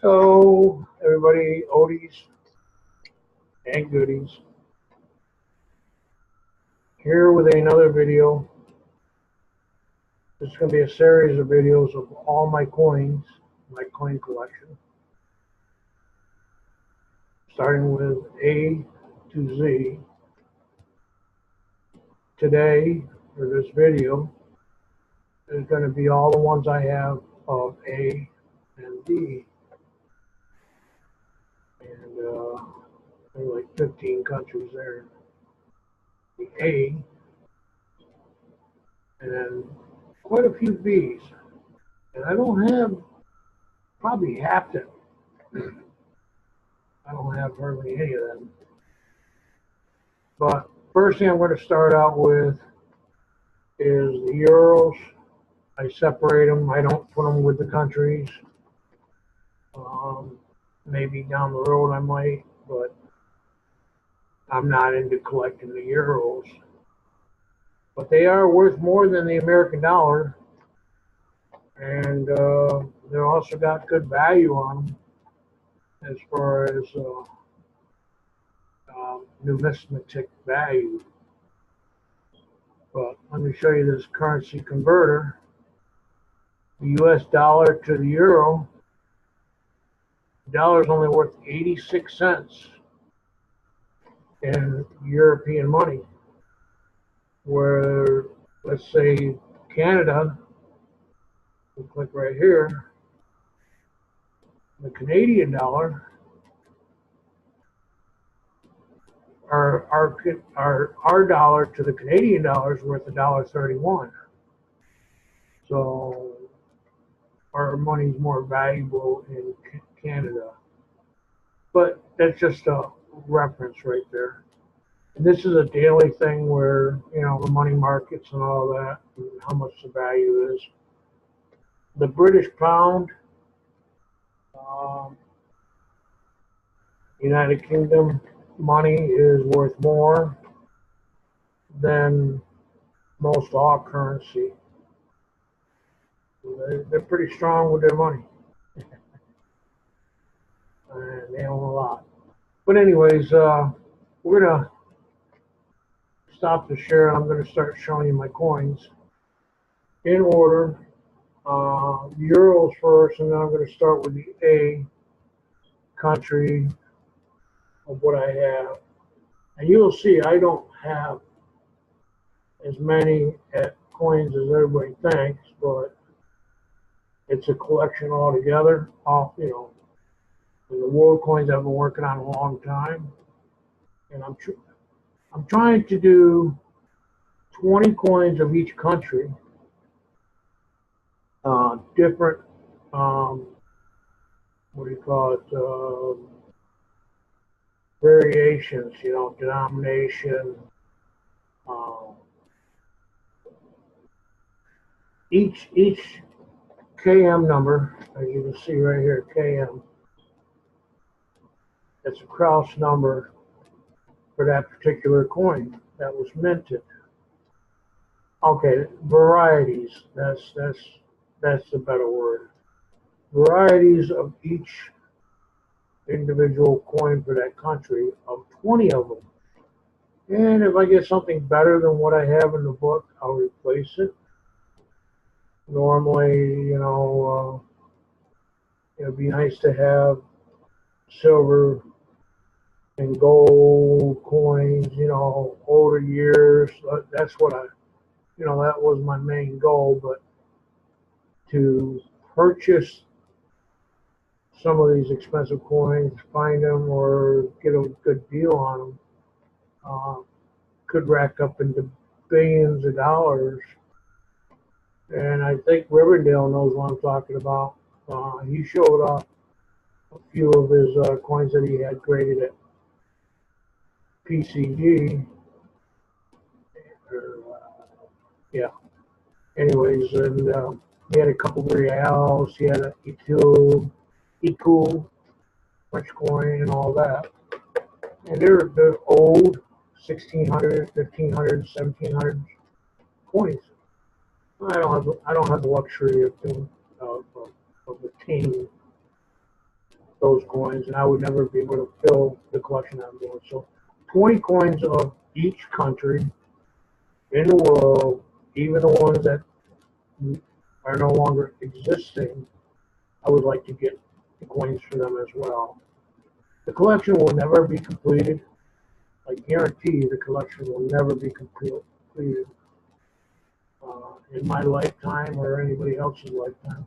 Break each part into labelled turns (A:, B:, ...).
A: So, everybody, Oldies and Goodies, here with another video. This is going to be a series of videos of all my coins, my coin collection, starting with A to Z. Today, for this video, is going to be all the ones I have of A and D. And there are like 15 countries there. The A, and then quite a few B's. And I don't have probably half them. I don't have hardly any of them. But first thing I'm going to start out with is the euros. I separate them. I don't put them with the countries. Maybe down the road I might, but I'm not into collecting the euros. But they are worth more than the American dollar, and they're also got good value on them as far as numismatic value. But let me show you this currency converter. The US dollar to the euro. The dollar is only worth 86 cents in European money, where, let's say, Canada, we'll click right here, the Canadian dollar, our dollar to the Canadian dollar is worth $1.31. So our money's more valuable in Canada. But that's just a reference right there. And this is a daily thing where, you know, the money markets and all that, and how much the value is. The British pound, United Kingdom money is worth more than most all currency. They're pretty strong with their money. And they own a lot. But anyways, we're going to stop the share. I'm going to start showing you my coins in order. Euros first, and then I'm going to start with the A country of what I have. And you'll see I don't have as many coins as everybody thinks, but it's a collection altogether. You know, the world coins I've been working on a long time, and I'm trying to do 20 coins of each country, different, what do you call it, variations, you know, denomination. Each KM number, as you can see right here, KM, it's a cross number for that particular coin that was minted. Okay, varieties, that's the better word. Varieties of each individual coin for that country, of 20 of them. And if I get something better than what I have in the book, I'll replace it. Normally, you know, it'd be nice to have silver and gold coins, you know, older years. That's what you know, that was my main goal. But to purchase some of these expensive coins, find them or get a good deal on them, could rack up into billions of dollars. And I think Riverdale knows what I'm talking about. He showed off a few of his coins that he had graded at PCG. Yeah. Anyways, and he had a couple of reals. He had an Eco French coin and all that. And they're old 1600, 1500, 1700 coins. I don't have the luxury of maintain those coins, and I would never be able to fill the collection I'm doing. So 20 coins of each country in the world, even the ones that are no longer existing, I would like to get the coins for them as well. The collection will never be completed. I guarantee you the collection will never be completed in my lifetime or anybody else's lifetime.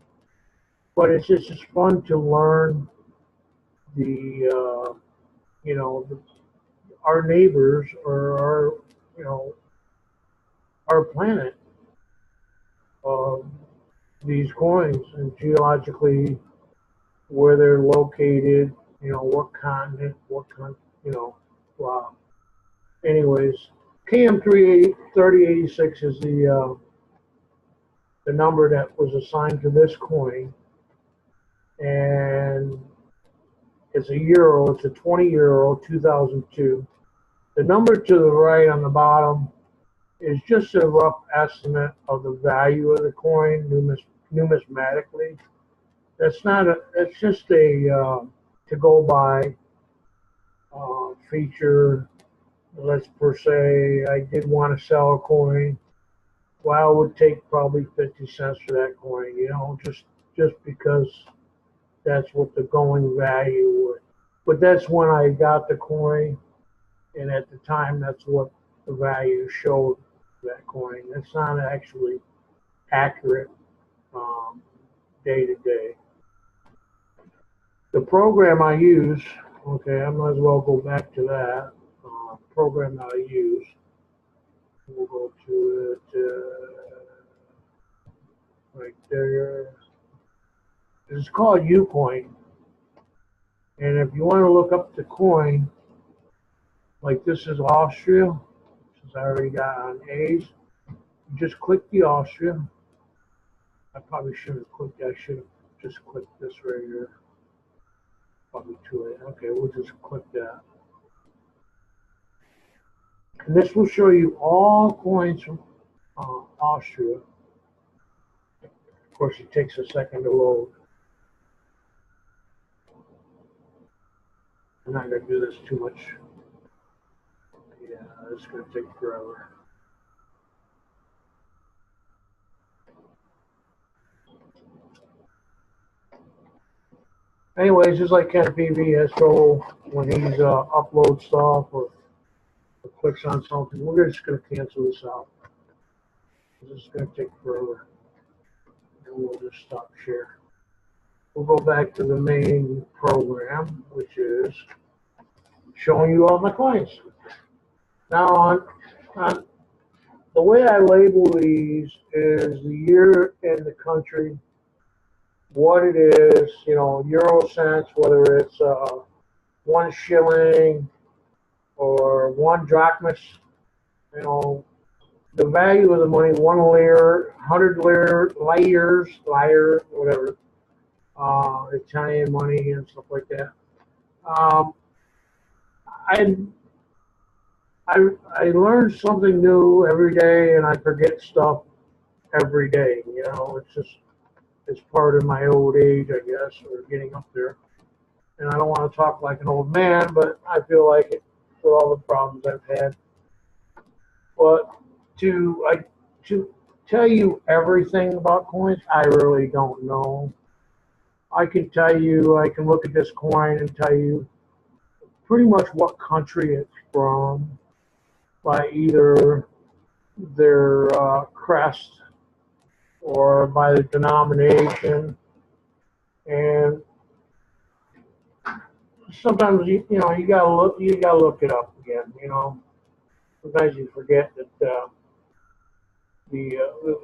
A: But it's just fun to learn our neighbors or our planet, these coins, and geologically where they're located, what continent, wow. Anyways, KM 3086 is the number that was assigned to this coin, and it's a euro. It's a 20 euro, 2002. The number to the right on the bottom is just a rough estimate of the value of the coin numismatically. That's not a. It's just a to go by feature. Let's per se, I did want to sell a coin. Well, I would take probably 50 cents for that coin. Just because that's what the going value was. But that's when I got the coin, and at the time, that's what the value showed that coin. It's not actually accurate day to day. The program I use, okay, I might as well go back to that. Program that I use. We'll go to it right there. It's called Ucoin. And if you want to look up the coin, like this is Austria, since I already got on A's, you just click the Austria. I probably should have clicked, I should have just clicked this right here. Probably too late. Okay, we'll just click that. And this will show you all coins from Austria. Of course, it takes a second to load. I'm not going to do this too much. Yeah, it's going to take forever. Anyways, just like Ken PV has trouble when he's uploads stuff or clicks on something, we're just going to cancel this out. This is going to take forever. And we'll just stop share. We'll go back to the main program, which is showing you all my coins. Now, on the way I label these is the year and the country, what it is, euro cents, whether it's 1 shilling or 1 drachmas, the value of the money, 1 lira, 100 liars, whatever, Italian money and stuff like that. I learn something new every day, and I forget stuff every day. It's part of my old age, I guess, or getting up there. And I don't want to talk like an old man, but I feel like it with all the problems I've had. But to tell you everything about coins, I really don't know. I can tell you, I can look at this coin and tell you pretty much what country it's from by either their crest or by the denomination. And sometimes you gotta look it up again. Sometimes you forget that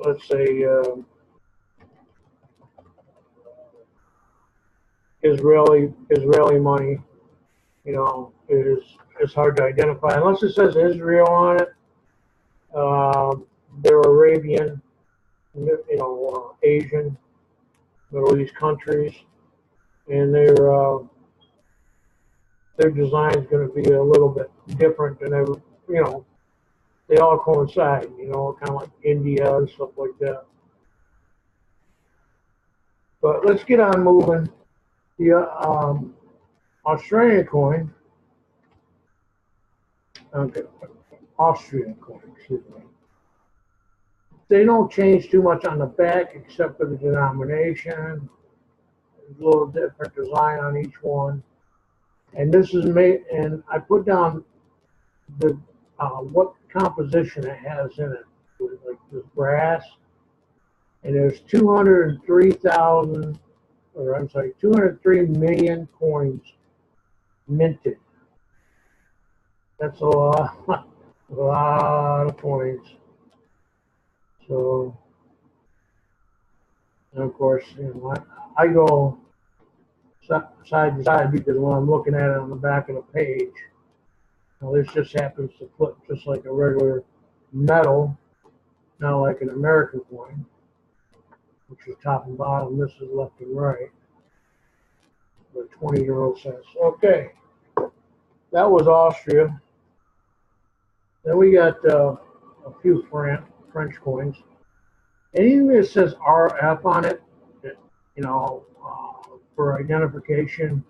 A: let's say Israeli money, is hard to identify unless it says Israel on it. They're Arabian, Asian, Middle East countries, and their design is going to be a little bit different than ever. They all coincide. Kind of like India and stuff like that. But let's get on moving. The Australian coin, okay, Austrian coin, excuse me. They don't change too much on the back except for the denomination. There's a little different design on each one. And this is made, and I put down the what composition it has in it, with like this brass. And there's 203,000, or I'm sorry, 203 million coins minted. That's a lot, a lot of coins. So, and of course, you know, I go side to side because when I'm looking at it on the back of the page, now this just happens to flip just like a regular metal, not like an American coin, which is top and bottom. This is left and right. The 20 cents. Okay, that was Austria. Then we got a few French coins. Anything that says RF on it, you know, for identification,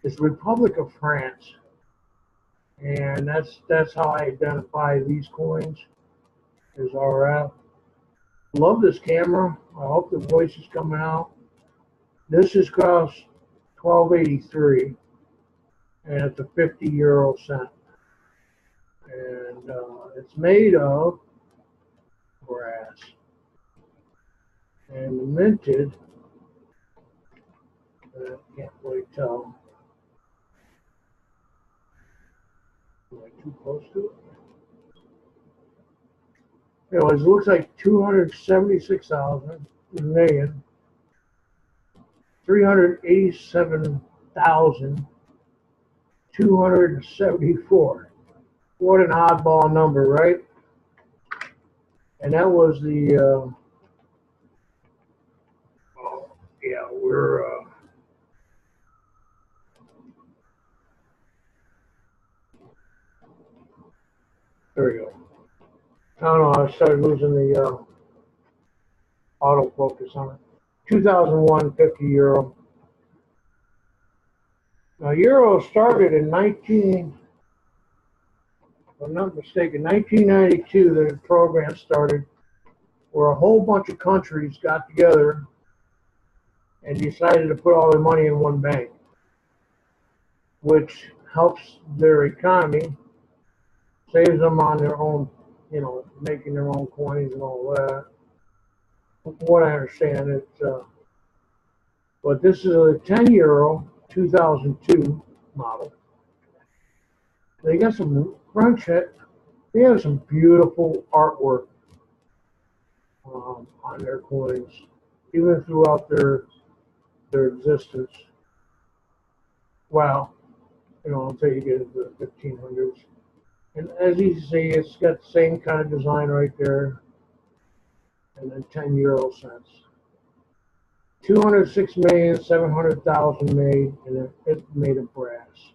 A: is Republic of France, and that's how I identify these coins, is RF. Love this camera. I hope the voice is coming out. This is cost $12.83, and it's a 50 cent, and it's made of brass and minted. I can't really tell. Am I too close to it? Anyways, it looks like 276,000 million, 387,274. What an oddball number, right? And that was the, oh, yeah, we're, there we go. I don't know, I started losing the autofocus on it. 2001, 50 euro. Now, euro started in if I'm not mistaken, 1992, the program started where a whole bunch of countries got together and decided to put all their money in one bank, which helps their economy, saves them on their own, you know, making their own coins and all that. From what I understand, it's, but this is a 10 euro 2002 model. They got some French, they have some beautiful artwork on their coins, even throughout their existence. Wow, you know, until you get into the 1500s. And as you see, it's got the same kind of design right there. And then 10 cents. 206,700,000 made, and it's made of brass.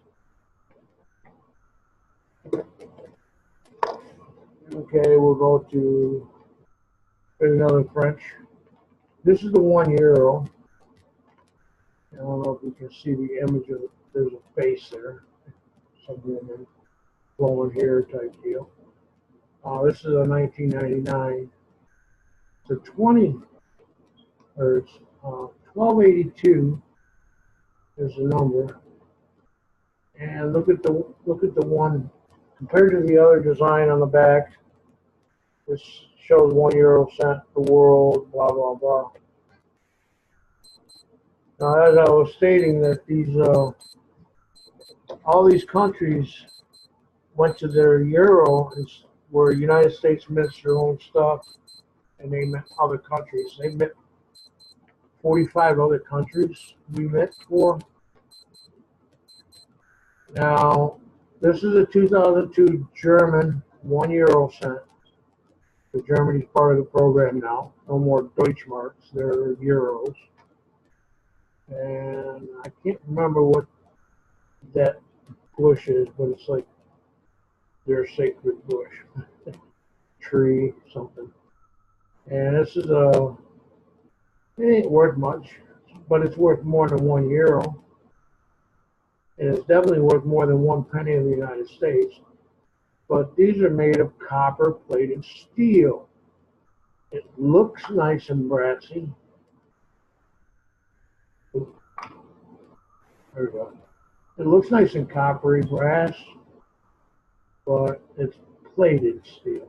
A: Okay, we'll go to another French. This is the 1 euro. I don't know if you can see the image of it. There's a face there. Some woman blowing hair type deal. This is a 1999. It's a 20, or it's 1282 is the number. And look at the one compared to the other design on the back. This shows 1 cent, the world, blah blah blah. Now, as I was stating, that these all these countries went to their euro, where the United States mints their own stuff, and they mint other countries. They mint 45 other countries we mint for. Now, this is a 2002 German 1 cent. So Germany's part of the program now. No more Deutschmarks, they're euros. And I can't remember what that bush is, but it's like their sacred bush. Tree, something. And this is it ain't worth much. It's but it's worth more than €1. And it's definitely worth more than 1 penny in the United States. But these are made of copper plated steel. It looks nice and brassy. There we go. It looks nice and coppery brass, but it's plated steel.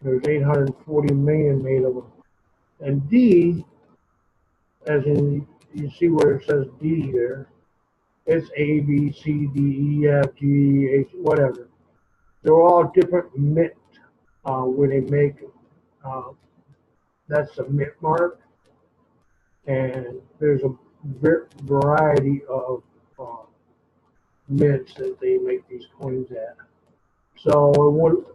A: There's 840 million made of them. And D, as in, you see where it says D there, it's A, B, C, D, E, F, G, H, whatever. They're all different mint when they make it. That's a mint mark. And there's a variety of mints that they make these coins at. So it would,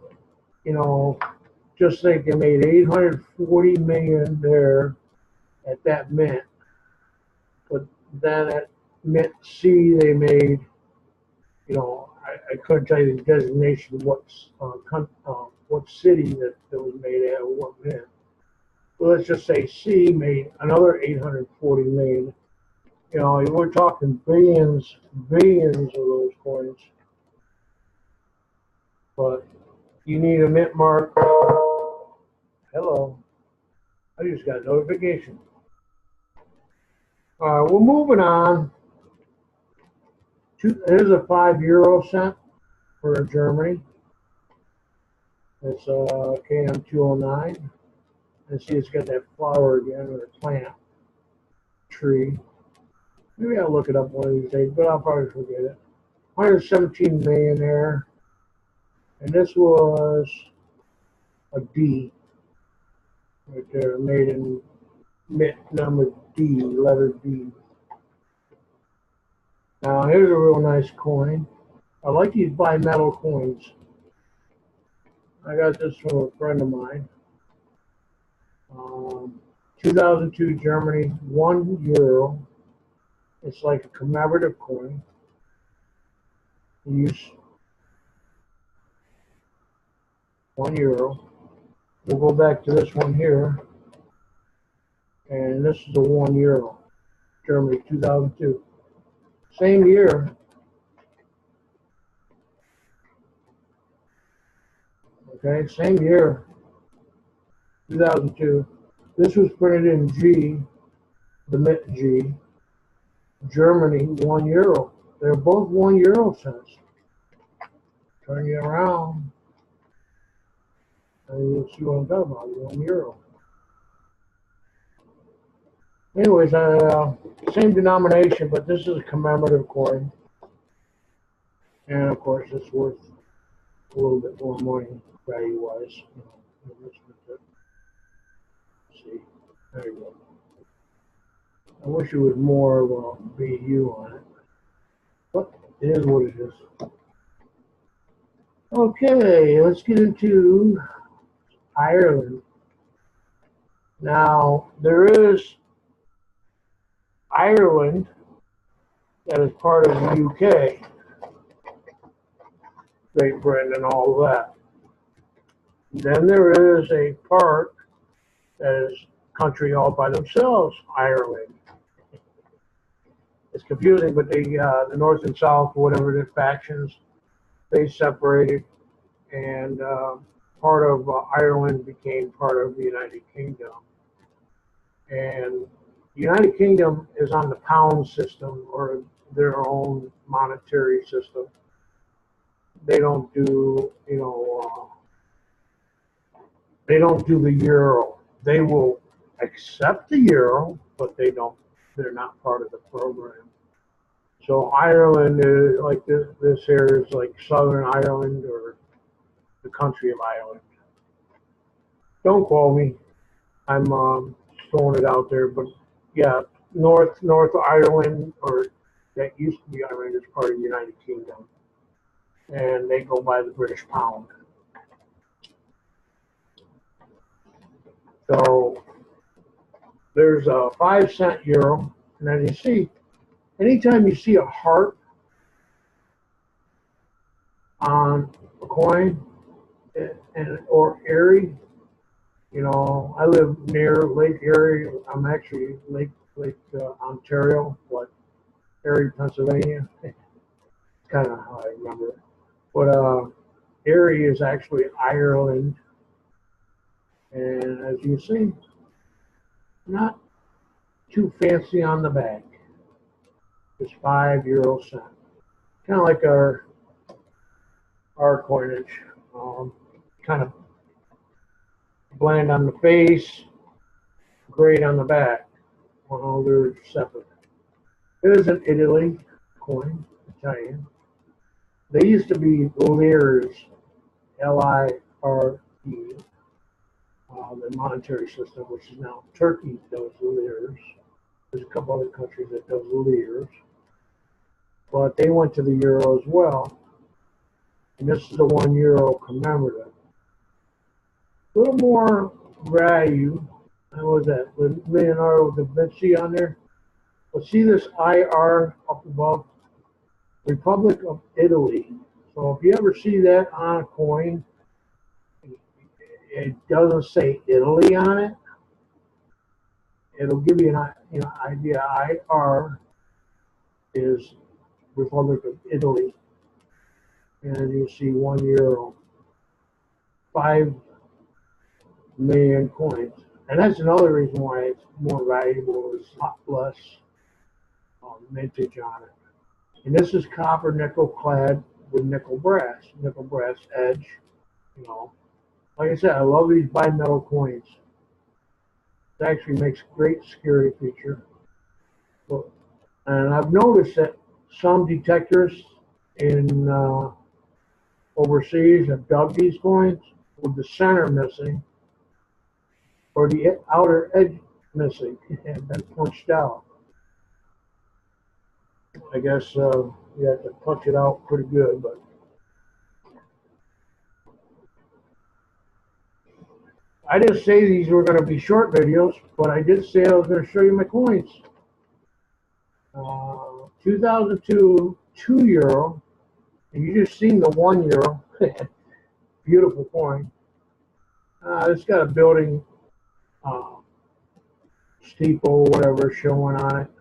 A: just think they made 840 million there at that mint, but then at mint C they made, I couldn't tell you the designation, what city that it was made at, or what mint. But let's just say C made another 840 million. We're talking billions of those coins. But you need a mint mark. Hello. I just got a notification. All right, we're moving on. Here's a €5 cent for Germany. It's KM209. And see, it's got that flower again, or a plant, tree. Maybe I'll look it up one of these days, but I'll probably forget it. 117 million there. And this was a D right there, made in mint number D, letter D. Now here's a real nice coin. I like these bimetal coins. I got this from a friend of mine. 2002 Germany, €1. It's like a commemorative coin. Use €1. We'll go back to this one here, and this is a €1. Germany, 2002. Same year. Okay, same year, 2002. This was printed in G, the mint G. Germany, €1. They're both €1 cents. Turn you around, and you'll see what I'm talking about. €1. Anyways, same denomination, but this is a commemorative coin, and of course, it's worth a little bit more money value-wise. See, there you go. I wish it was more of a BU on it, but it is what it is. Okay, let's get into Ireland. Now, there is Ireland that is part of the UK, Great Britain and all of that. Then there is a part that is country all by themselves, Ireland. It's confusing, but the North and South, whatever the factions, they separated, and part of Ireland became part of the United Kingdom. And the United Kingdom is on the pound system, or their own monetary system. They don't do, they don't do the euro. They will accept the euro, but they're not part of the program. So Ireland is like this area is like Southern Ireland, or the country of Ireland. Don't call me. I'm throwing it out there, but yeah, North Ireland, or that used to be Ireland, is part of the United Kingdom, and they go by the British pound. So there's a 5-cent euro, and as you see, anytime you see a heart on a coin, or Erie, I live near Lake Erie. I'm actually Lake Ontario, what, Erie, Pennsylvania. It's kind of how I remember it. But Erie is actually Ireland, and as you see, not too fancy on the back. Just 5 euro cent. Kind of like our coinage. Kind of bland on the face, great on the back. Well, they're separate. It is an Italy coin, Italian. They used to be liras, L-I-R-E, the monetary system, which is now Turkey does liras. There's a couple other countries that does liras. But they went to the euro as well. And this is a 1 euro commemorative. A little more value. What was that? Leonardo da Vinci on there. But see this IR up above? Republic of Italy. So if you ever see that on a coin, it doesn't say Italy on it. It'll give you an idea. IR is Republic of Italy. And you see 1 euro, 5 million coins. And that's another reason why it's more valuable. There's a lot less mintage on it. And this is copper nickel clad with nickel brass edge. You know, like I said, I love these bimetal coins. It actually makes a great security feature. And I've noticed that some detectors in overseas have dug these coins with the center missing or the outer edge missing and been punched out. I guess you have to punch it out pretty good, but I didn't say these were going to be short videos, but I did say I was going to show you my coins. 2002 2 euro, and you just seen the 1 euro. Beautiful coin. It's got a building steeple, whatever, showing on it.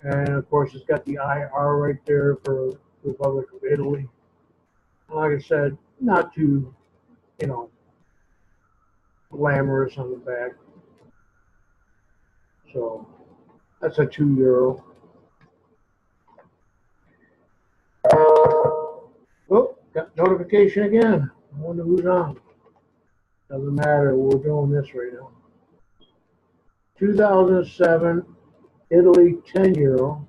A: And of course, it's got the IR right there for Republic of Italy. And like I said, not too, glamorous on the back. So that's a 2 euro. Oh, got notification again. I wonder who's on. Doesn't matter. We're doing this right now. 2007 Italy 10 euro.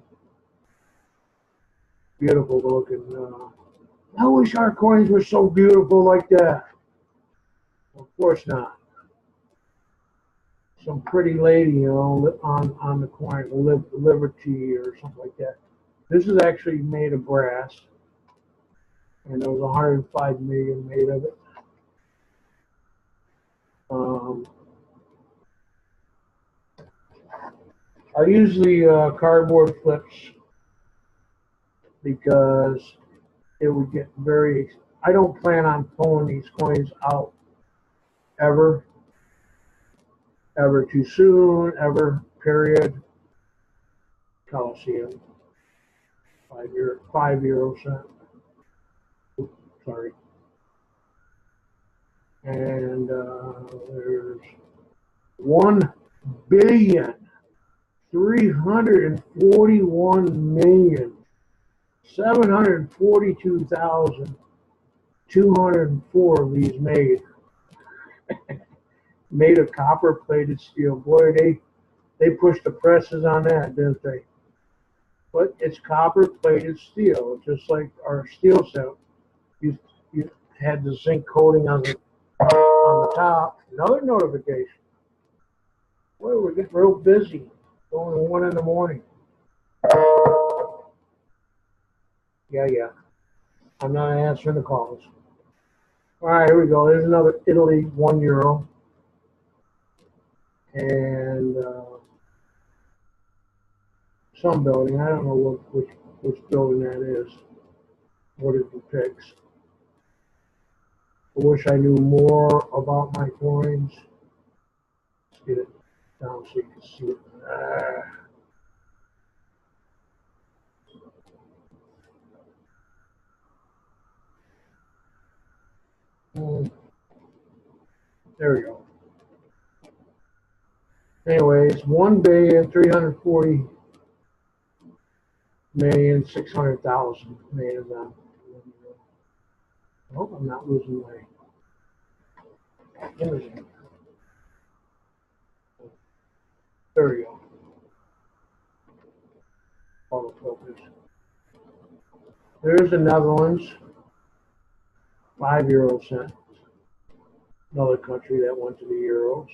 A: Beautiful looking. I wish our coins were so beautiful like that. Of course not. Some pretty lady, on the coin, Liberty or something like that. This is actually made of brass, and there was 105 million made of it. I usually cardboard flips because it would get very. I don't plan on pulling these coins out ever too soon, ever, period. Coliseum, 5 euro cent. Oops, sorry. And there's 1,341,742,204 of these made. Made of copper plated steel. Boy, they pushed the presses on that, didn't they? But it's copper plated steel, just like our steel set. You had the zinc coating on the top. Another notification. Boy, we're getting real busy. Going to 1 in the morning. Yeah. I'm not answering the calls. All right, here we go. There's another Italy 1 euro. And some building. I don't know which building that is. What it depicts. I wish I knew more about my coins. Let's get it down so you can see it. There we go. Anyways, 1,340,600,000. I hope I'm not losing my imaging. There we go. Autofocus. There's the Netherlands, €5 another country that went to the Euros.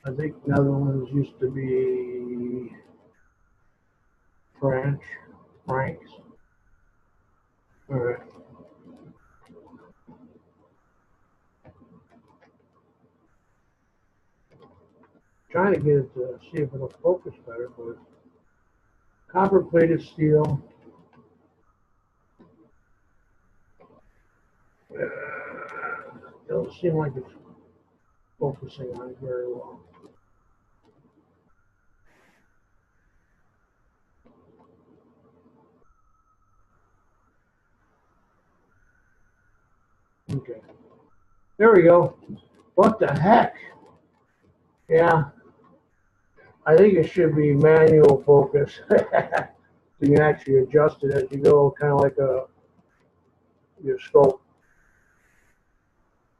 A: I think Netherlands used to be francs. All right. Trying to get it to see if it'll focus better, but copper plated steel. Doesn't seem like it's focusing on it very well. Okay. There we go. What the heck? Yeah. I think it should be manual focus. So you can actually adjust it as you go, kind of like your scope.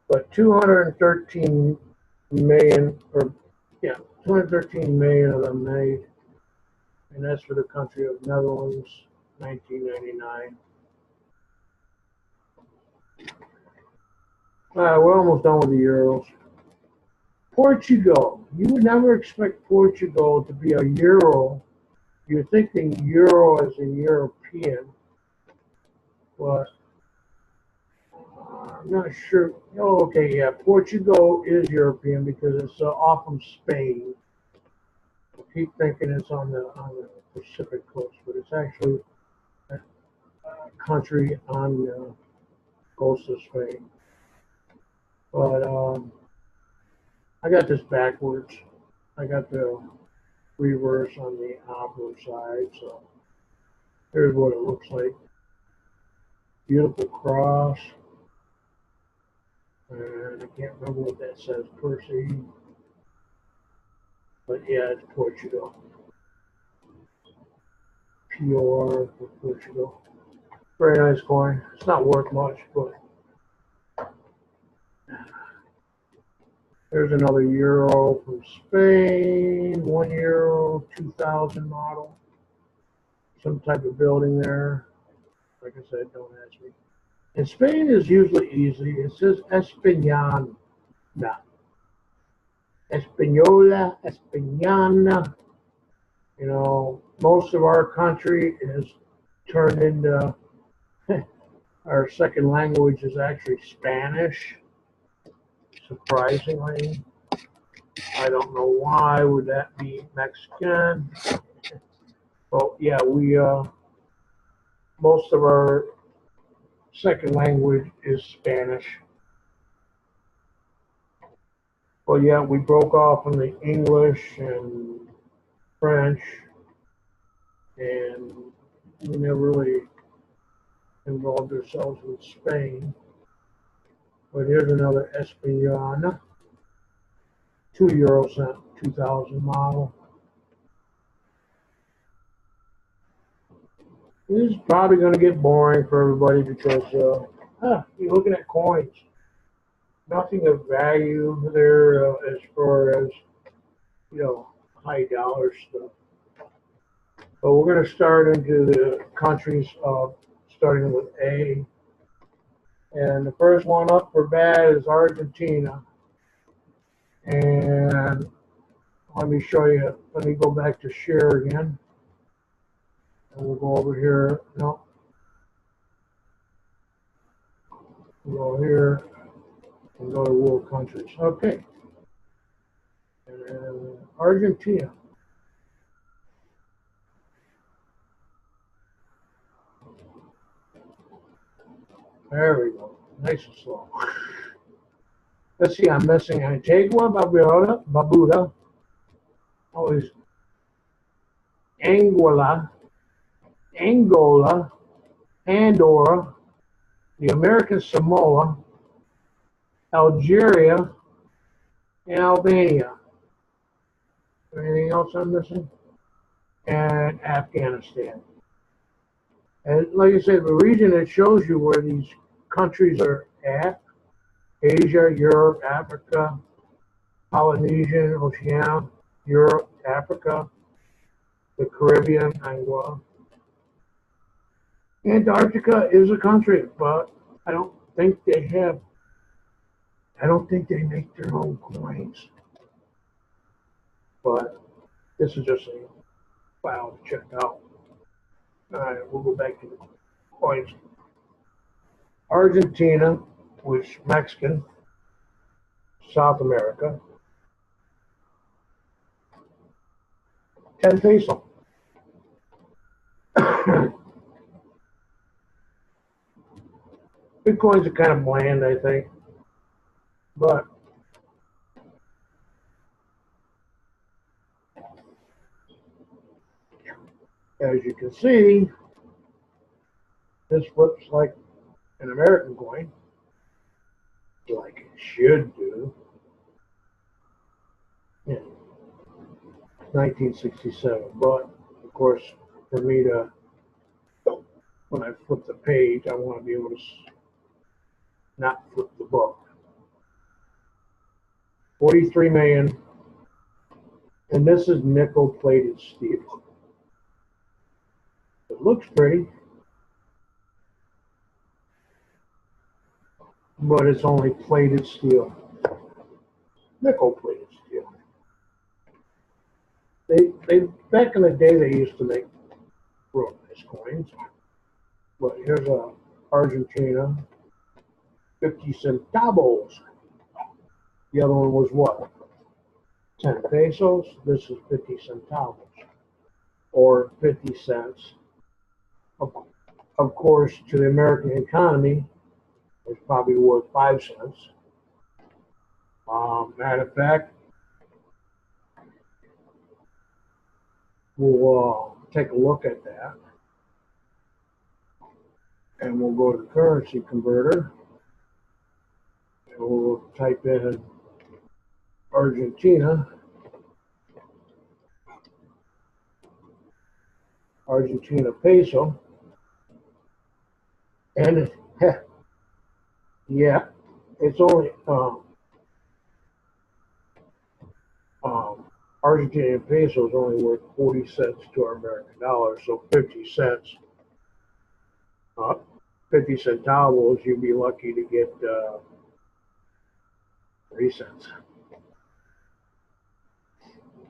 A: But 213 million, or yeah, 213 million of them made, and that's for the country of Netherlands, 1999. We're almost done with the Euros. Portugal. You would never expect Portugal to be a Euro. You're thinking Euro as a European, but I'm not sure. Oh, okay, yeah, Portugal is European because it's off from Spain. I keep thinking it's on the Pacific coast, but it's actually a country on the coast of Spain. But I got this backwards. I got the reverse on the opposite side, so here's what it looks like. Beautiful cross. And I can't remember what that says per se. But yeah, it's Portugal. PR for Portugal. Very nice coin. It's not worth much, but there's another Euro from Spain. €1, 2000 model. Some type of building there. Like I said, don't ask me. And Spain is usually easy. It says Española. Española, Españana. You know, most of our country is turned into, our second language is actually Spanish, surprisingly. I don't know why would that be Mexican. But yeah, we, most of our second language is Spanish. Well, yeah, we broke off from the English and French, and we never really involved ourselves with Spain. But here's another Española, €2, 2000 model. This is probably going to get boring for everybody because you're looking at coins. Nothing of value there as far as, high dollar stuff. But we're going to start into the countries starting with A. And the first one up for bad is Argentina. And let me show you, let me go back to share again. And we'll go over here. No. We'll go here and go to world countries. Okay. And Argentina. There we go. Nice and slow. Let's see, I'm missing Antigua, Barbuda. Always Angola, Pandora, the American Samoa, Algeria, and Albania. Anything else I'm missing? And Afghanistan. And like I said, the region that shows you where these countries are at: Asia, Europe, Africa, Polynesia, Oceania, Europe, Africa, the Caribbean, Angola. Antarctica is a country, but I don't think they make their own coins. But this is just a file to check out. All right, we'll go back to the coins. Argentina, which Mexican, South America, 10 peso. Bitcoins are kind of bland, I think, but as you can see, this looks like an American coin, like it should do. Yeah, 1967, but of course, for me to, when I flip the page, I want to be able to not flip the book. 43 million, and this is nickel plated steel. It looks pretty, but it's only plated steel, nickel plated steel. They back in the day they used to make real nice coins, but here's a Argentina 50 centavos. The other one was what? 10 pesos. This is 50 centavos, or 50 cents. Of course, to the American economy, it's probably worth 5 cents. Matter of fact, we'll take a look at that. And we'll go to the currency converter. And we'll type in Argentina. Argentina peso. And yeah, it's only Argentinian peso is only worth 40 cents to our American dollar, so 50 cents. 50 centavos, you'd be lucky to get 3 cents.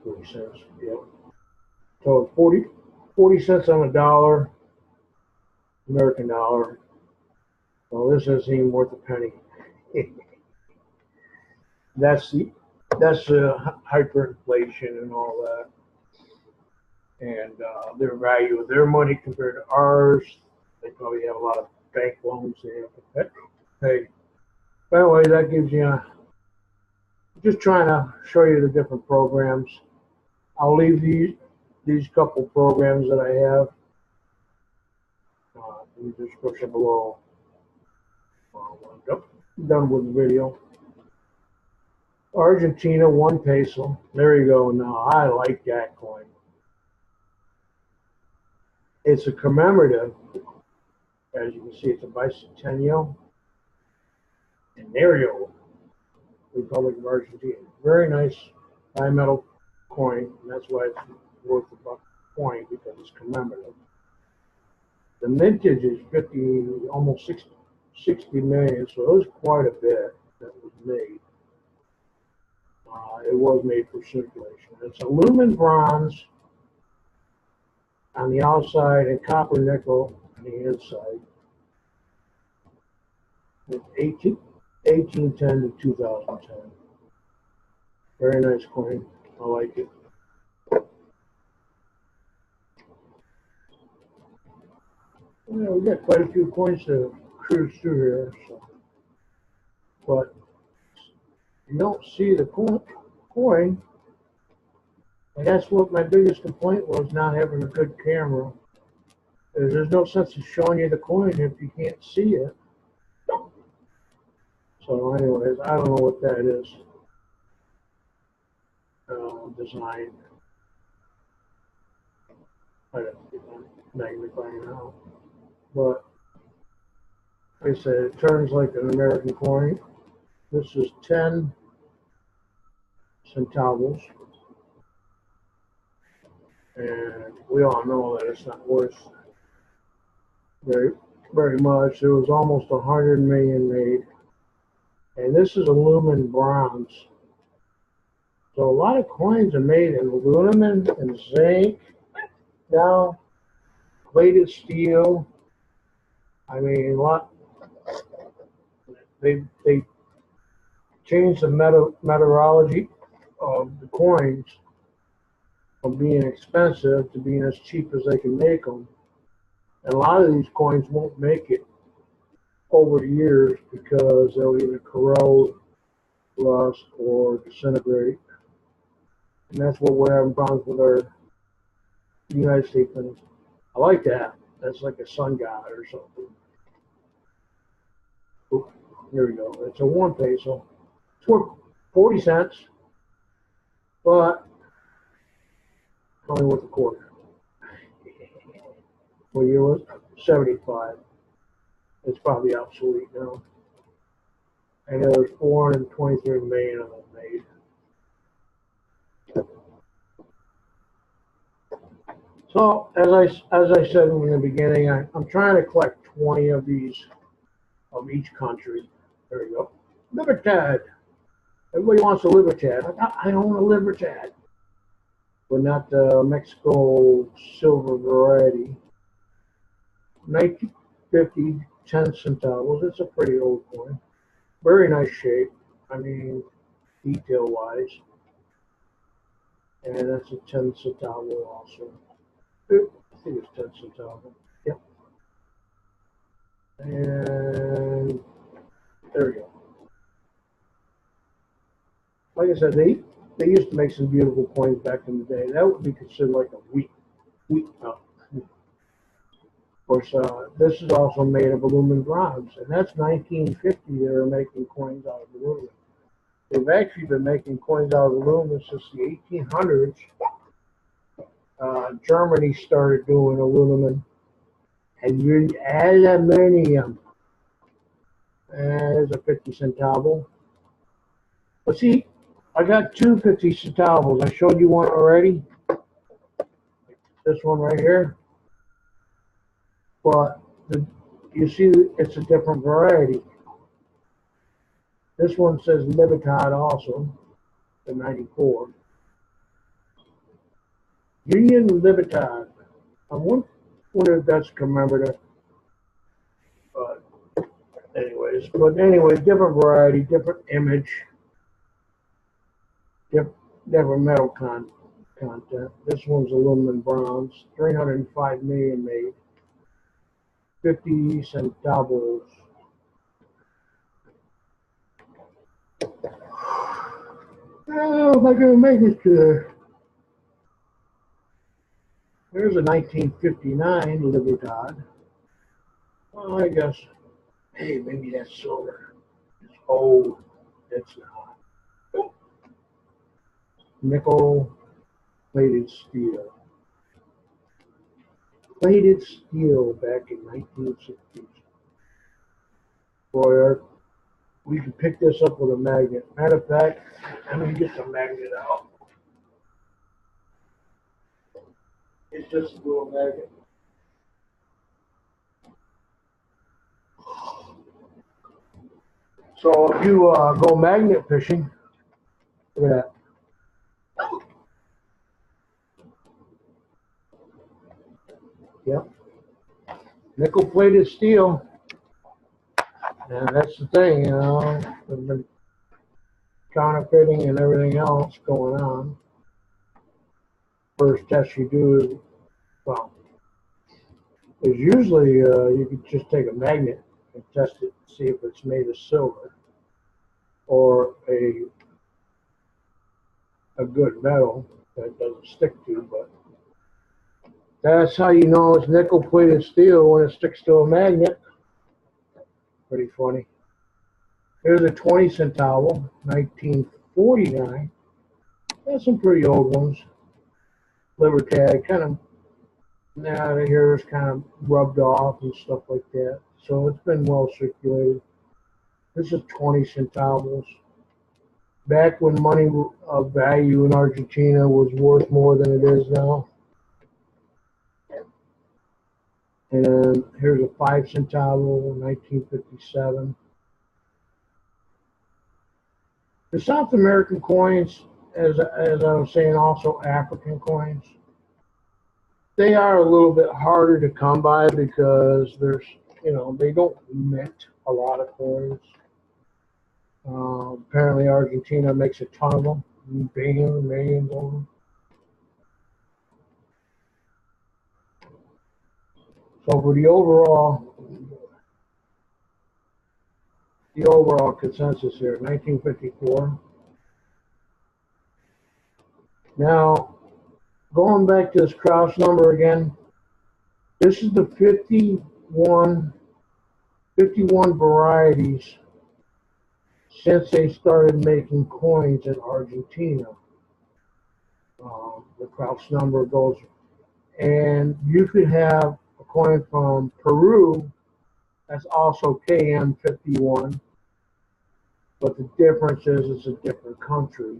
A: 40 cents, yeah. So 40 cents on a dollar, American dollar. Well, this isn't even worth a penny. That's hyperinflation and all that, and their value of their money compared to ours. They probably have a lot of bank loans they have to pay. By the way, that gives you just trying to show you the different programs. I'll leave these couple programs that I have in the description below. Done with the video. Argentina, 1 peso. There you go. Now I like that coin. It's a commemorative. As you can see, it's a bicentennial. And there you go. Republic of Argentina. Very nice bimetal coin. And that's why it's worth a coin, because it's commemorative. The mintage is 50, almost 60 million, so it was quite a bit that was made. It was made for circulation. It's aluminum bronze on the outside and copper nickel on the inside. It's 1810 to 2010. Very nice coin. I like it. Yeah, we got quite a few coins to cruise through here, so. But you don't see the coin, and that's what my biggest complaint was, not having a good camera. There's no sense of showing you the coin if you can't see it. So anyways, I don't know what that is. Design. I don't know, magnifying now. But like I said, it turns like an American coin. This is 10 centavos. And we all know that it's not worth very, very much. There was almost 100 million made. And this is aluminum bronze. So a lot of coins are made in aluminum and zinc now, plated steel. I mean, a lot. They changed the metallurgy of the coins from being expensive to being as cheap as they can make them. And a lot of these coins won't make it over the years because they'll either corrode, rust, or disintegrate. And that's what we're having problems with our United States things. I like that. That's like a sun god or something. Oop, here we go. It's a 1 peso. It's worth 40 cents, but only worth a quarter. What year was it? 75. It's probably obsolete now. And there was 423 million of them made. So as I said in the beginning, I'm trying to collect 20 of these of each country. There you go. Libertad. Everybody wants a Libertad. I own a Libertad, but not the Mexico silver variety. 1950, 10 centavos. It's a pretty old coin. Very nice shape. I mean, detail wise. And that's a 10 centavo also. I think it's 10 centavo. Yep. And there we go. Like I said, they used to make some beautiful coins back in the day. That would be considered like a wheat. Of course, this is also made of aluminum bronze, and that's 1950. They were making coins out of aluminum. They've actually been making coins out of aluminum since the 1800s. Germany started doing aluminum and aluminium. And there's a 50 centavo. But see, I got two 50 centavos. I showed you one already. This one right here. But you see, it's a different variety. This one says Libertad also, the 94. Union Libertad. I wonder if that's commemorative. But anyways, different variety, different image, different metal content. This one's aluminum bronze, 305 million made. 50 centavos. Oh, am I going to make it to there? There's a 1959 Libertad. Well, I guess, hey, maybe that's silver. It's old. It's not. Nickel plated steel. Plated steel back in 1960s. Boy, we can pick this up with a magnet. Matter of fact, I'm going to get the magnet out. It's just a little magnet. So if you go magnet fishing, look at that. Yep. Nickel plated steel. And that's the thing, you know, the counterfeiting and everything else going on. First test you do, well, is usually you could just take a magnet and test it, see if it's made of silver or a good metal that it doesn't stick to, but that's how you know it's nickel plated steel when it sticks to a magnet. Pretty funny. Here's a 20 centavo, 1949. That's some pretty old ones. Libertad, kind of, now the hair is kind of rubbed off and stuff like that. So it's been well circulated. This is 20 centavos. Back when money of value in Argentina was worth more than it is now. And here's a 5 centavo, 1957. The South American coins, as I was saying, also African coins, they are a little bit harder to come by because there's, they don't mint a lot of coins. Apparently Argentina makes a ton of them, millions of them. So for the overall consensus here, 1954. Now, going back to this Kraus number again, this is the 51 varieties since they started making coins in Argentina. The Kraus number goes, and you could have a coin from Peru that's also KM51, but the difference is it's a different country.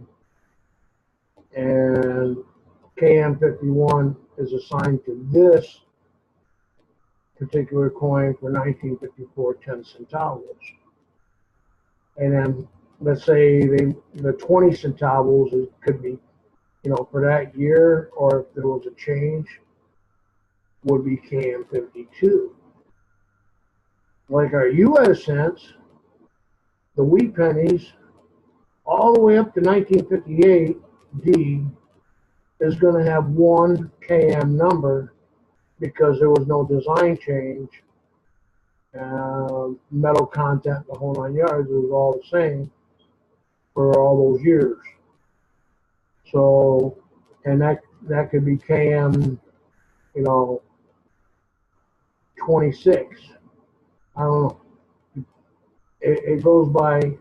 A: And KM51 is assigned to this particular coin for 1954 10 centavos. And then let's say the 20 centavos, it could be, for that year, or if there was a change, would be KM52. Like our US cents, the wheat pennies, all the way up to 1958, D is going to have one KM number because there was no design change. Metal content, the whole 9 yards, it was all the same for all those years. So, and that could be KM, 26. I don't know. It goes by,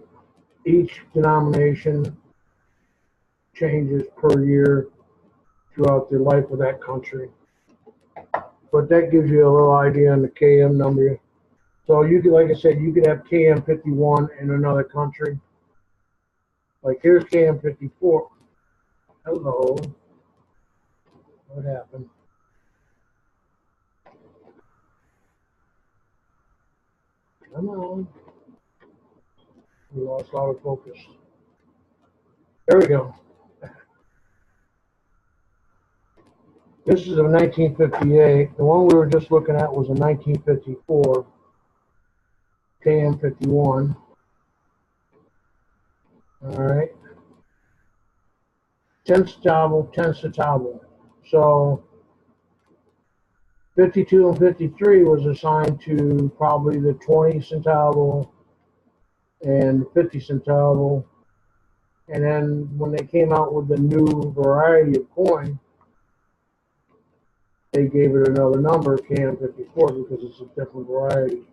A: each denomination changes per year throughout the life of that country. But that gives you a little idea on the KM number. So you could, like I said, you could have KM51 in another country. Like here's KM54. Hello. What happened? Come on. We lost auto focus. There we go. This is a 1958. The one we were just looking at was a 1954 KM51. All right. 10 centavo, 10 centavo. So 52 and 53 was assigned to probably the 20 centavo and 50 centavo. And then when they came out with the new variety of coin, they gave it another number, KM54, because it's a different variety.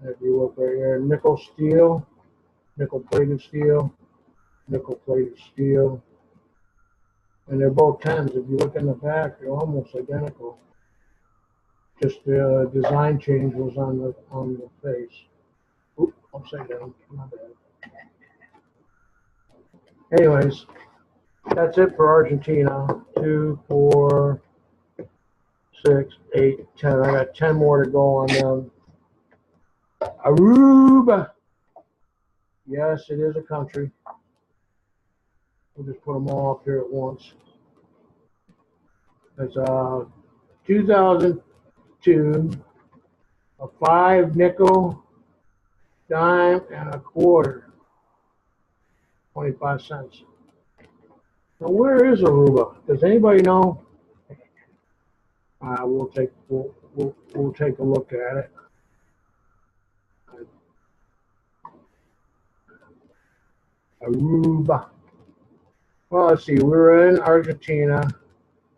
A: If you look right here, nickel steel, nickel plated steel, nickel plated steel. And they're both 10s. If you look in the back, they're almost identical. Just the design change was on the face. Oop, upside down. My bad. Anyways, that's it for Argentina. 2, 4, 6, 8, 10. I got 10 more to go on them. Aruba. Yes, it is a country. We'll just put them all up here at once. It's 2002, a 5 nickel, dime, and a quarter, 25 cents. Now, where is Aruba? Does anybody know? We'll take a look at it. Aruba. Well, let's see. We're in Argentina,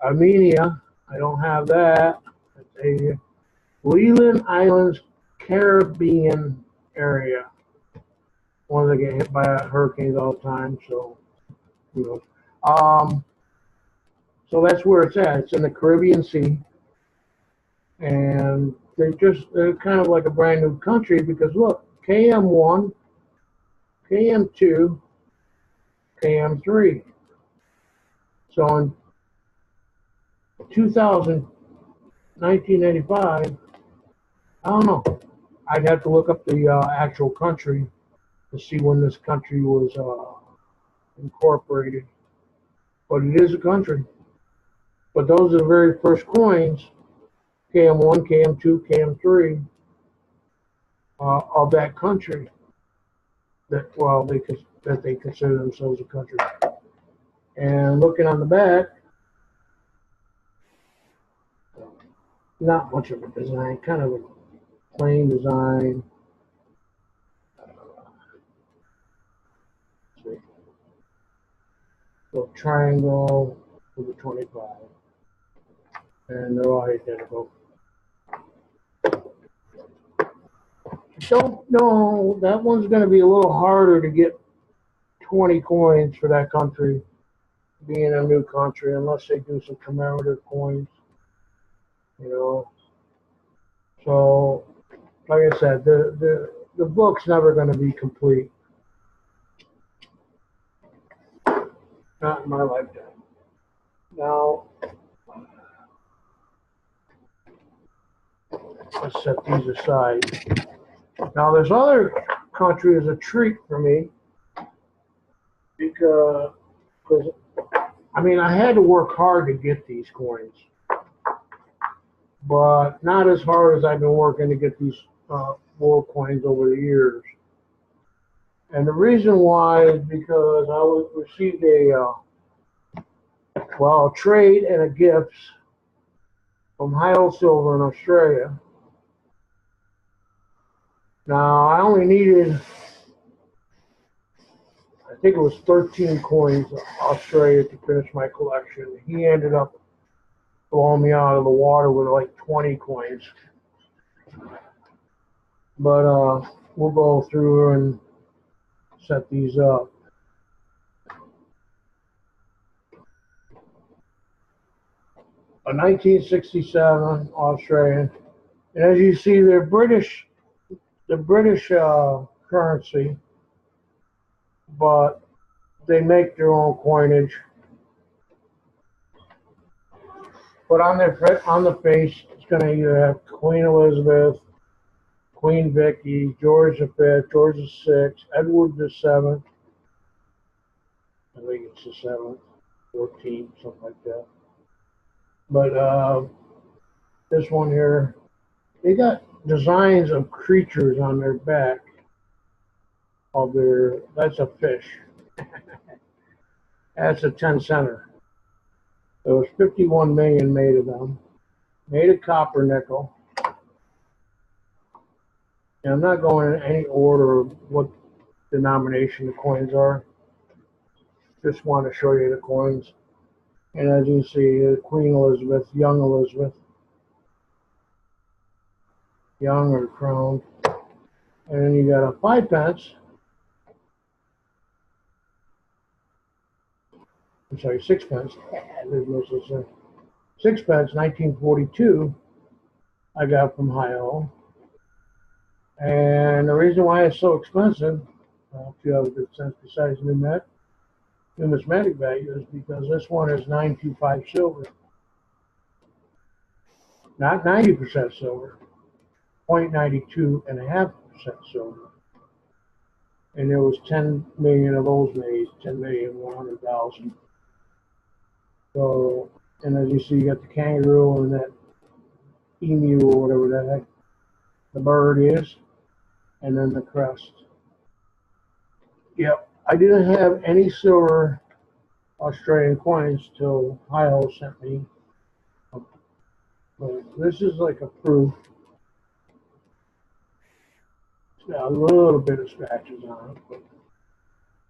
A: Armenia. I don't have that. Leland Islands, Caribbean area. Ones that get hit by hurricanes all the time. So, you know, so that's where it's at. It's in the Caribbean Sea, and they're kind of like a brand new country because look, KM1, KM2, KM3. So in 1995, I don't know. I'd have to look up the actual country to see when this country was incorporated. But it is a country. But those are the very first coins, KM1, KM2, KM3, of that country. That that they consider themselves a country. And looking on the back, not much of a design, kind of a plain design. Little triangle with a 25, and they're all identical. Don't know, that one's going to be a little harder to get 20 coins for that country, being a new country, unless they do some commemorative coins, you know. So, like I said, the book's never going to be complete. Not in my lifetime. Now, let's set these aside. Now, this other country is a treat for me because I mean, I had to work hard to get these coins, but not as hard as I've been working to get these world coins over the years. And the reason why is because I received a trade and a gift from High Silver in Australia. Now, I only needed, I think it was 13 coins of Australia to finish my collection. He ended up blowing me out of the water with like 20 coins. But we'll go through and set these up. A 1967 Australian, and as you see, they're British. The British currency, but they make their own coinage. But on the face, it's going to either have Queen Elizabeth, Queen Vicky, George V, George VI, Edward VII. I think it's the 7th, 14th, something like that. But this one here, they got designs of creatures on their back of their, that's a fish. That's a 10 center. There was 51 million made of them, made of copper nickel. And I'm not going in any order of what denomination the coins are. Just want to show you the coins. And as you see, Queen Elizabeth, young Elizabeth, young or crowned. And then you got a 5 pence. I'm sorry, 6 pence. There's no such thing. 6 pence, 1942, I got from Ohio. And the reason why it's so expensive, a few other good cents besides numismatic value, is because this one is 925 silver. Not 90% silver, 0.92.5% silver. And there was 10 million of those made, 10,100,000. So, and as you see, you got the kangaroo and that emu or whatever the heck the bird is, and then the crest. Yep, I didn't have any silver Australian coins till Ohio sent me. But this is like a proof. It's got a little bit of scratches on it, but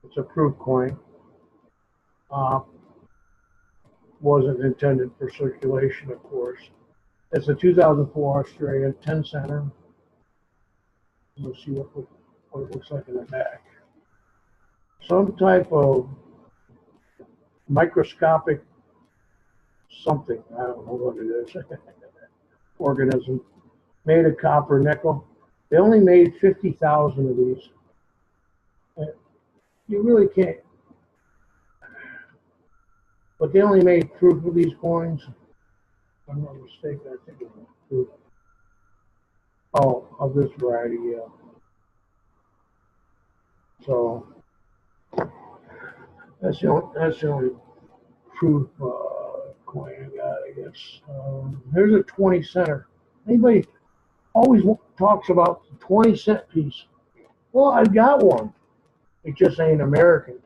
A: it's a proof coin. Wasn't intended for circulation, of course. It's a 2004 Australian 10 center. We'll see what it looks like in the back. some type of microscopic something. I don't know what it is. Organism made of copper nickel. They only made 50,000 of these. You really can't. But they only made proof of these coins. If I'm not mistaken, I think it was proof. Oh, of this variety, yeah. So that's the only proof coin I got, I guess. Here's a 20 center. Anybody always talks about the 20-cent piece. Well, I got one. It just ain't American.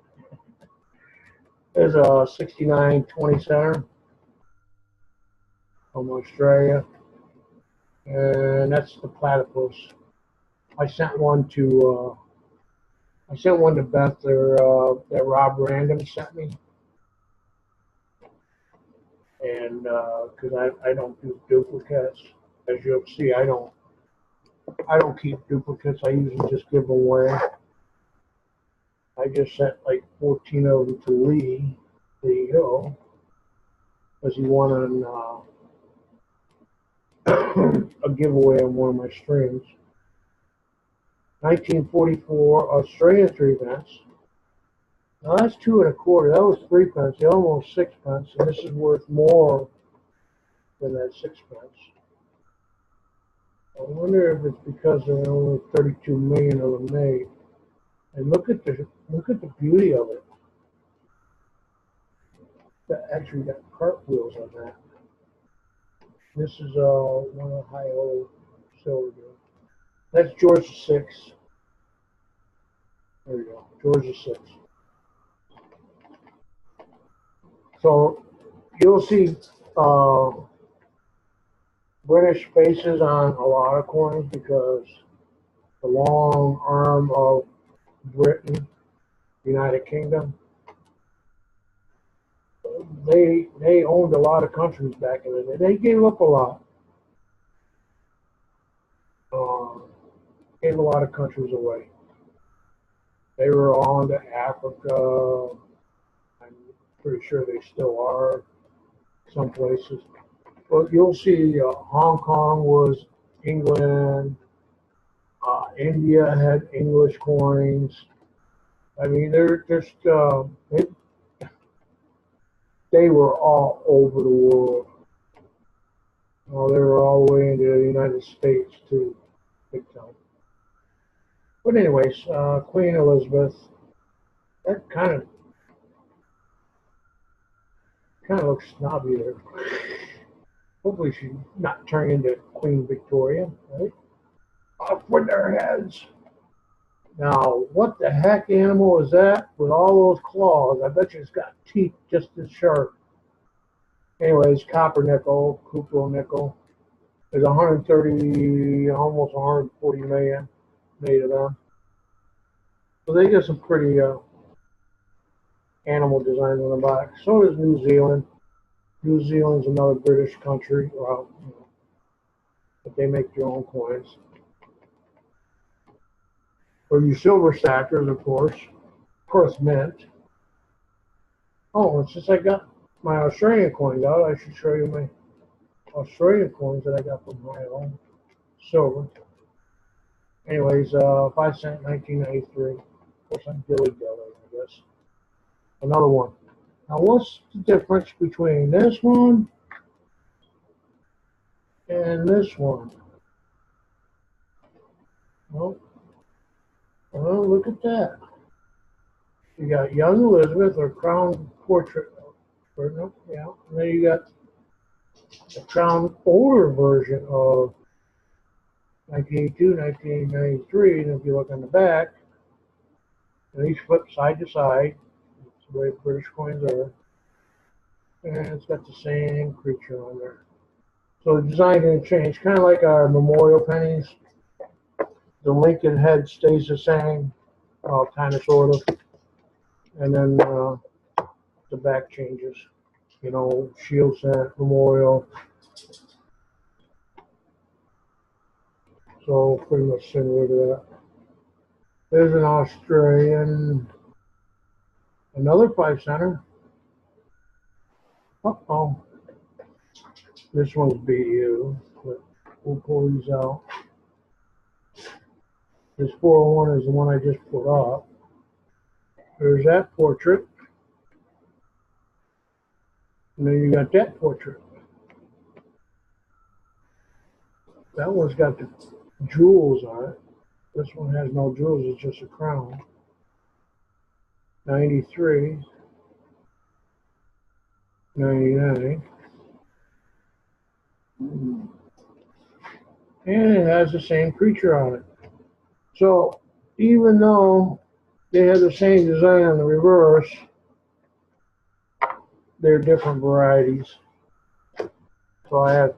A: There's a 69 20 center from Australia, and that's the platypus. I sent one to Beth that Rob Random sent me, and because I don't do duplicates, as you'll see, I don't keep duplicates. I usually just give them away. I just sent like 14 of them to Lee. There you go, because he won on a giveaway on one of my streams. 1944 Australian 3 pence. Now that's 2 1/4. That was 3 pence. They almost 6 pence, and this is worth more than that 6 pence. I wonder if it's because there are only 32 million of them made. And look at the beauty of it. That actually got cartwheels on that. This is one of the high-old silver. That's George VI. There you go, George VI. So you'll see British faces on a lot of coins because the long arm of Britain, United Kingdom, they owned a lot of countries back in the day. They gave up a lot. Gave a lot of countries away. They were on to Africa. I'm pretty sure they still are some places. But you'll see Hong Kong was England. India had English coins. I mean, they were all over the world. Well, they were all the way into the United States too, big time. But anyways, Queen Elizabeth, that kind of looks snobby there. Hopefully she's not turning into Queen Victoria, right? Off with their heads. Now, what the heck animal is that with all those claws? I bet you it's got teeth just as sharp. Anyways, copper nickel, cupola nickel. There's 130, almost 140 million made of them. So they get some pretty animal designs on the back. So does New Zealand. New Zealand's another British country. Well, but they make their own coins. For you silver stackers, of course, mint. Oh, and since I got my Australian coins out, I should show you my Australian coins that I got from my own silver. Anyways, 5 cent, 1993. Of course, I'm dilly-dilly, I guess. Another one. Now, what's the difference between this one and this one? Well, look at that. You got young Elizabeth or crown portrait. Yeah, and then you got the crown older version of 1982, 1993. And if you look on the back, these flip side to side. That's the way British coins are. And it's got the same creature on there. So the design didn't change. Kind of like our memorial pennies. The Lincoln head stays the same, kind of, sort of. And then the back changes. You know, Shield Cent, Memorial. So pretty much similar to that. There's an Australian Another 5 center. Uh-oh. This one's BU, but we'll pull these out. This 401 is the one I just put up. There's that portrait. And then you got that portrait. That one's got the jewels on it. This one has no jewels, it's just a crown. 93, 99. And it has the same creature on it. So even though they have the same design on the reverse, they're different varieties. So I have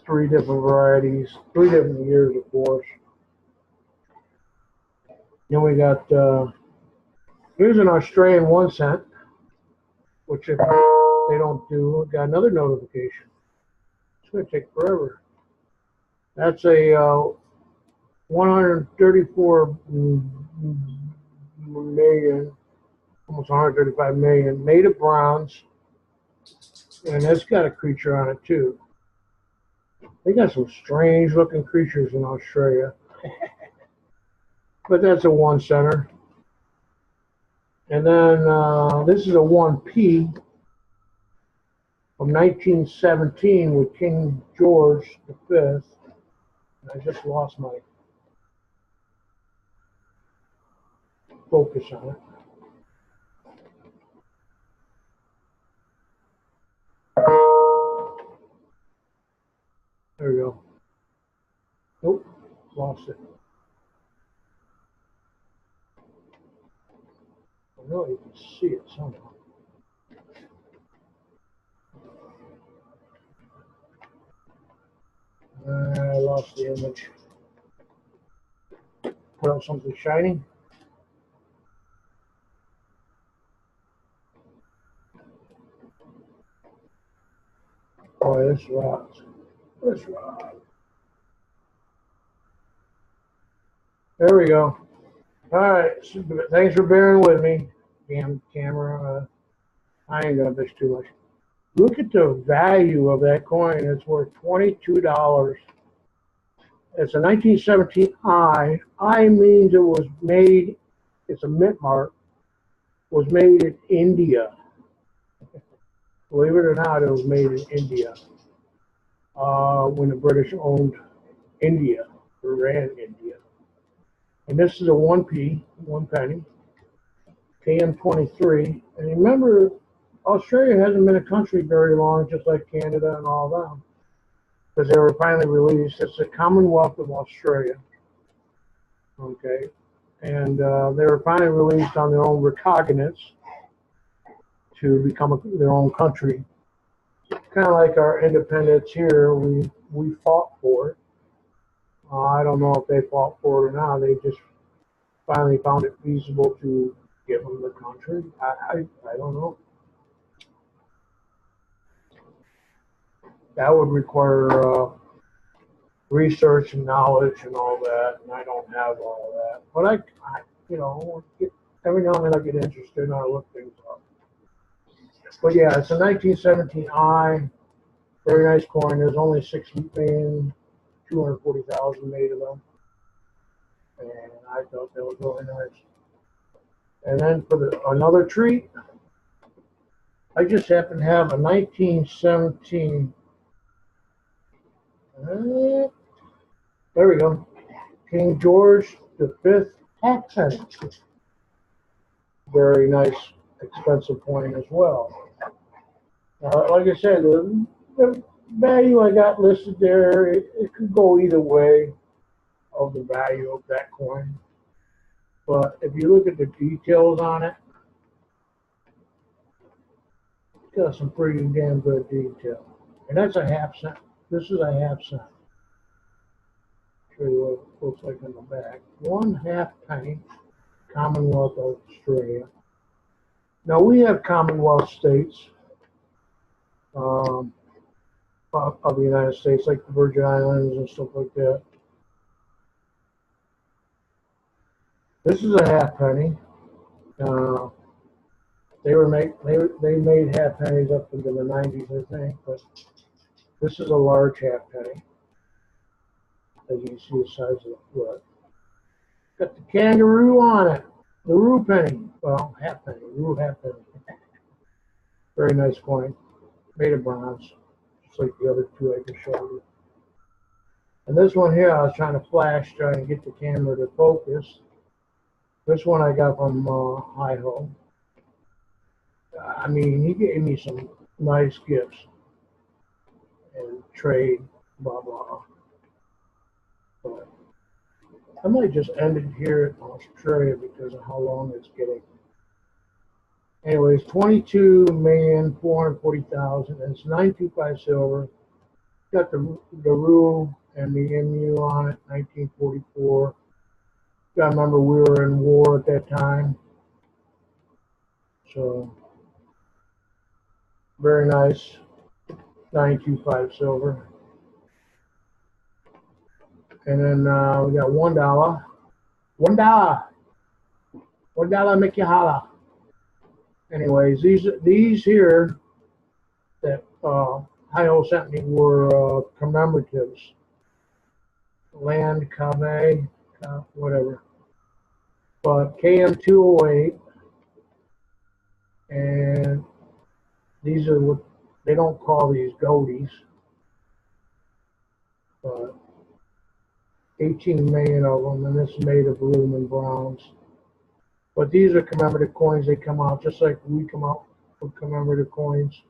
A: 3 different varieties, 3 different years, of course. Then we got, here's an Australian 1 cent, which if they don't do, got another notification. It's going to take forever. That's a 134 million, almost 135 million, made of bronze, and it's got a creature on it too. They got some strange looking creatures in Australia. But that's a 1 center. And then this is a 1p from 1917 with King George V. And I just lost my focus on it. There we go. Nope, lost it. I know you can see it somehow. I lost the image. Put out something shiny. Boy, this rocks. This rocks. There we go. All right. Thanks for bearing with me. Damn camera. I ain't gonna bitch too much. Look at the value of that coin. It's worth $22. It's a 1917 I. I means it was made, it's a mint mark, was made in India. Believe it or not, it was made in India when the British owned India, or ran India. And this is a 1p, 1 penny, KM23. And remember, Australia hasn't been a country very long, just like Canada and all them, because they were finally released. It's the Commonwealth of Australia. Okay. And they were finally released on their own recognizance to become their own country. Kind of like our independence here, we fought for it. I don't know if they fought for it or not. They just finally found it feasible to give them the country. I don't know. That would require research and knowledge and all that, and I don't have all that. But I you know, every now and then I get interested and I look things up. But yeah, it's a 1917 I. Very nice coin. There's only 6,240,000 made of them. And I thought that was really nice. And then for another treat, I just happen to have a 1917. There we go. King George V tax penny. Very nice, expensive coin as well. Like I said, the value I got listed there, it could go either way of the value of that coin. But if you look at the details on it, it's got some pretty damn good detail. And that's a half cent. This is a half cent. Show you what it looks like in the back. 1/2 penny, Commonwealth of Australia. Now we have Commonwealth states of the United States, like the Virgin Islands and stuff like that. This is a 1/2 penny. They made half pennies up into the 90s, I think, but this is a large half penny. As you can see the size of the foot. Got the kangaroo on it. The roo penny. Well, half penny. Roo half penny. Very nice coin. Made of bronze. Just like the other two I just showed you. And this one here, I was trying to flash, trying to get the camera to focus. This one I got from Hi-Ho. I mean, he gave me some nice gifts. And trade, blah, blah. But I might just end it here in Australia because of how long it's getting. Anyways, 22,440,000. It's 925 silver. Got the Roo and the MU on it, 1944. Got to remember we were in war at that time. So, very nice. 925 silver. And then we got $1. $1. $1 make you holla. Anyways, these here that Hi-Ho sent me were commemoratives. Land, Cave, whatever. But KM208, and these are what they don't call these goaties, but 18 million of them, and this is made of aluminum and bronze. But these are commemorative coins. They come out just like we come out with commemorative coins.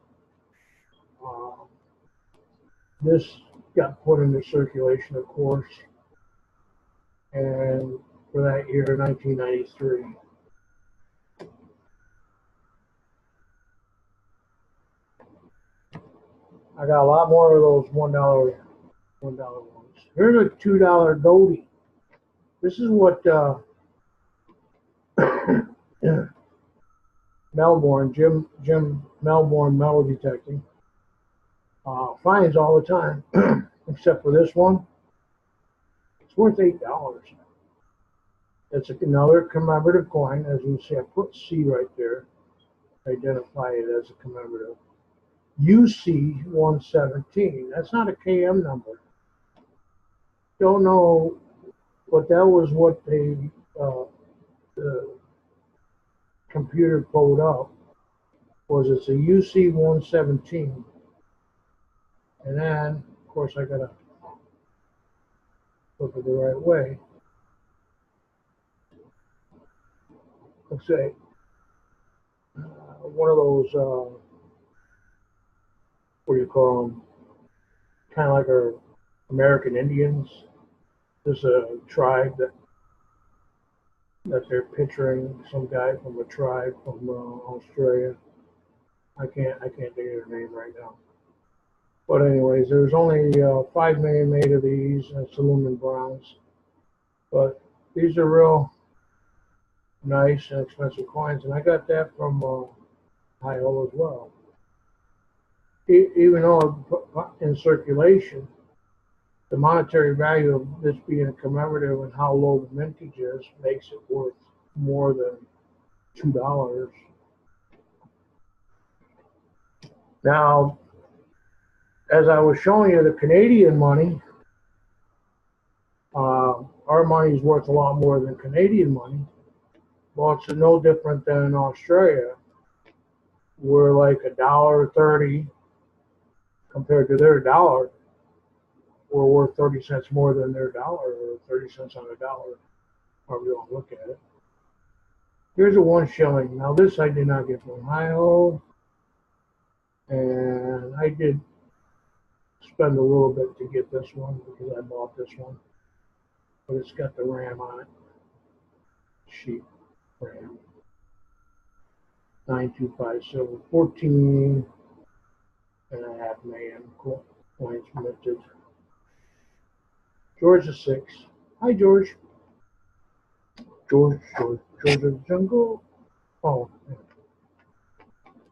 A: This got put into circulation, of course, and for that year, 1993. I got a lot more of those $1 ones. Here's a $2 goldie. This is what Melbourne, Jim Melbourne metal detecting finds all the time, except for this one. It's worth $8. It's another commemorative coin. As you see, I put C right there. Identify it as a commemorative. UC 117. That's not a KM number. Don't know, but that was what the computer pulled up. Was it's a UC 117. And then, of course, I gotta look it the right way. Let's say one of those, what do you call them? Kind of like our American Indians. There's a tribe that they're picturing, some guy from a tribe from Australia. I can't think of their name right now. But anyways, there's only 5 million made of these, and it's aluminum bronze. But these are real nice and expensive coins, and I got that from Hi-Ho as well. Even though in circulation, the monetary value of this being a commemorative and how low the mintage is makes it worth more than $2. Now, as I was showing you the Canadian money, our money is worth a lot more than Canadian money. Well, it's no different than in Australia. We're like $1.30 compared to their dollar. We're worth 30 cents more than their dollar, or 30 cents on a dollar, however you want to look at it. Here's a 1 shilling. Now this I did not get from Hi-Ho, and I did spend a little bit to get this one because I bought this one, but it's got the RAM on it. Sheep RAM. 925 silver, 14.5 million coins minted. George VI. Hi, George. George of the jungle. Oh,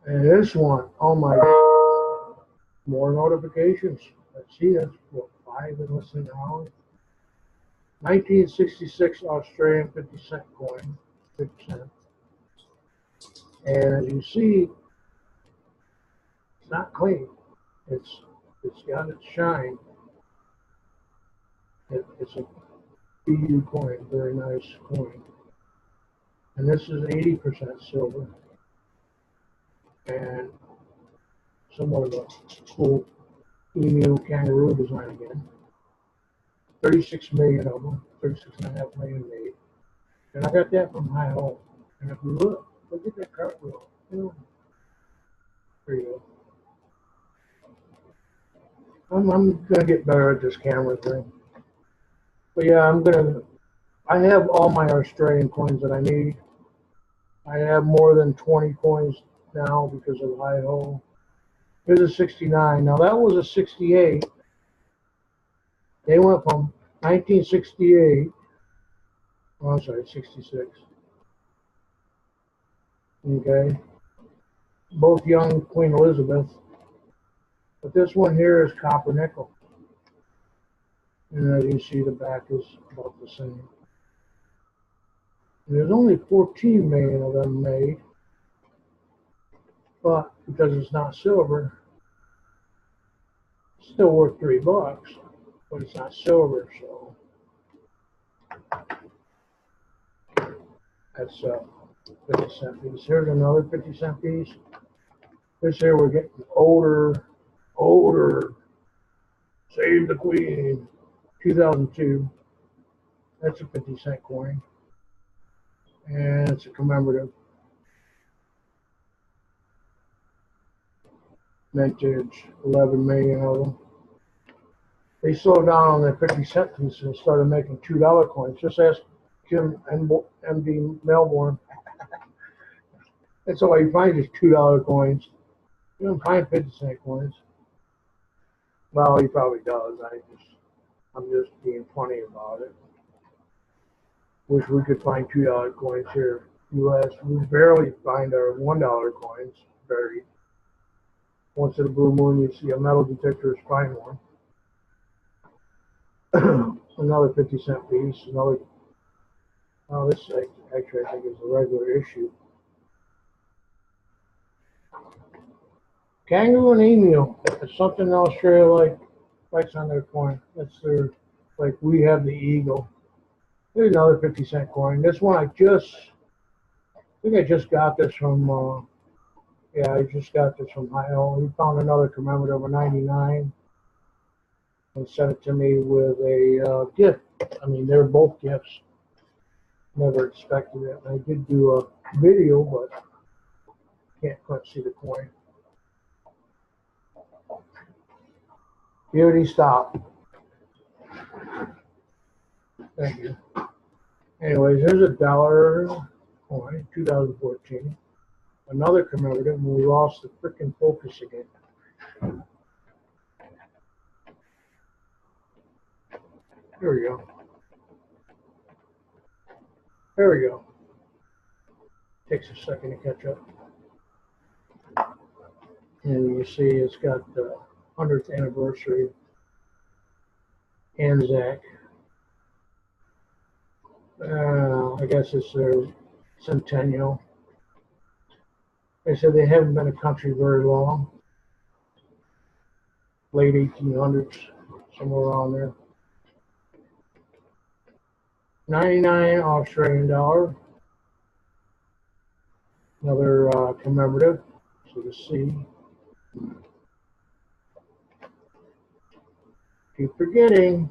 A: and this one, oh my, more notifications. Let's see, that's what, 5 in less than an hour. 1966 Australian 50-cent coin, 50 cent. And as you see, it's not clean. It's got its shine. It's a BU coin, very nice coin. And this is 80% silver and somewhat of a cool emu kangaroo design again. 36 million of them, 36.5 million made. And I got that from High Hole. And if you look at that cartwheel. You know, there you go. I'm gonna get better at this camera thing. But yeah, I have all my Australian coins that I need. I have more than 20 coins now because of High Hole. Here's a 69. Now that was a 68. They went from 1968. Oh, I'm sorry, 66. Okay. Both young Queen Elizabeth. But this one here is copper nickel. And as you see, the back is about the same. And there's only 14 million of them made. But because it's not silver, it's still worth $3. But it's not silver, so that's 50-cent piece. Here's another 50-cent piece. This here we're getting older. Save the Queen. 2002. That's a 50-cent coin. And it's a commemorative. Vintage, 11 million of them. They slowed down on their 50-cent pieces and started making $2 coins. Just ask Jim MD Melbourne. That's all you find is $2 coins. You don't find 50-cent coins. Well, he probably does. I'm just being funny about it. Wish we could find $2 coins here. U.S. We barely find our $1 coins buried. Once in a blue moon, you see a metal detector, find one. Another 50-cent piece. Another. Oh, this actually I think is a regular issue. Kangaroo and emu. It's something Australia likes on their coin. That's their, like we have the eagle. Here's another 50-cent coin. This one I think I just got this from. Yeah, I just got this from High Hole. He found another commemorative of 99 and sent it to me with a gift. I mean, they're both gifts. Never expected it. I did do a video, but can't quite see the coin. Beauty stop. Thank you. Anyways, here's a dollar coin, 2014. Another commemorative, and we lost the freaking focus again. There we go. There we go. Takes a second to catch up. And you see it's got the 100th anniversary Anzac. I guess it's their centennial. They said they haven't been a country very long. Late 1800s, somewhere around there. 99 Australian dollar. Another commemorative. So the C. Keep forgetting.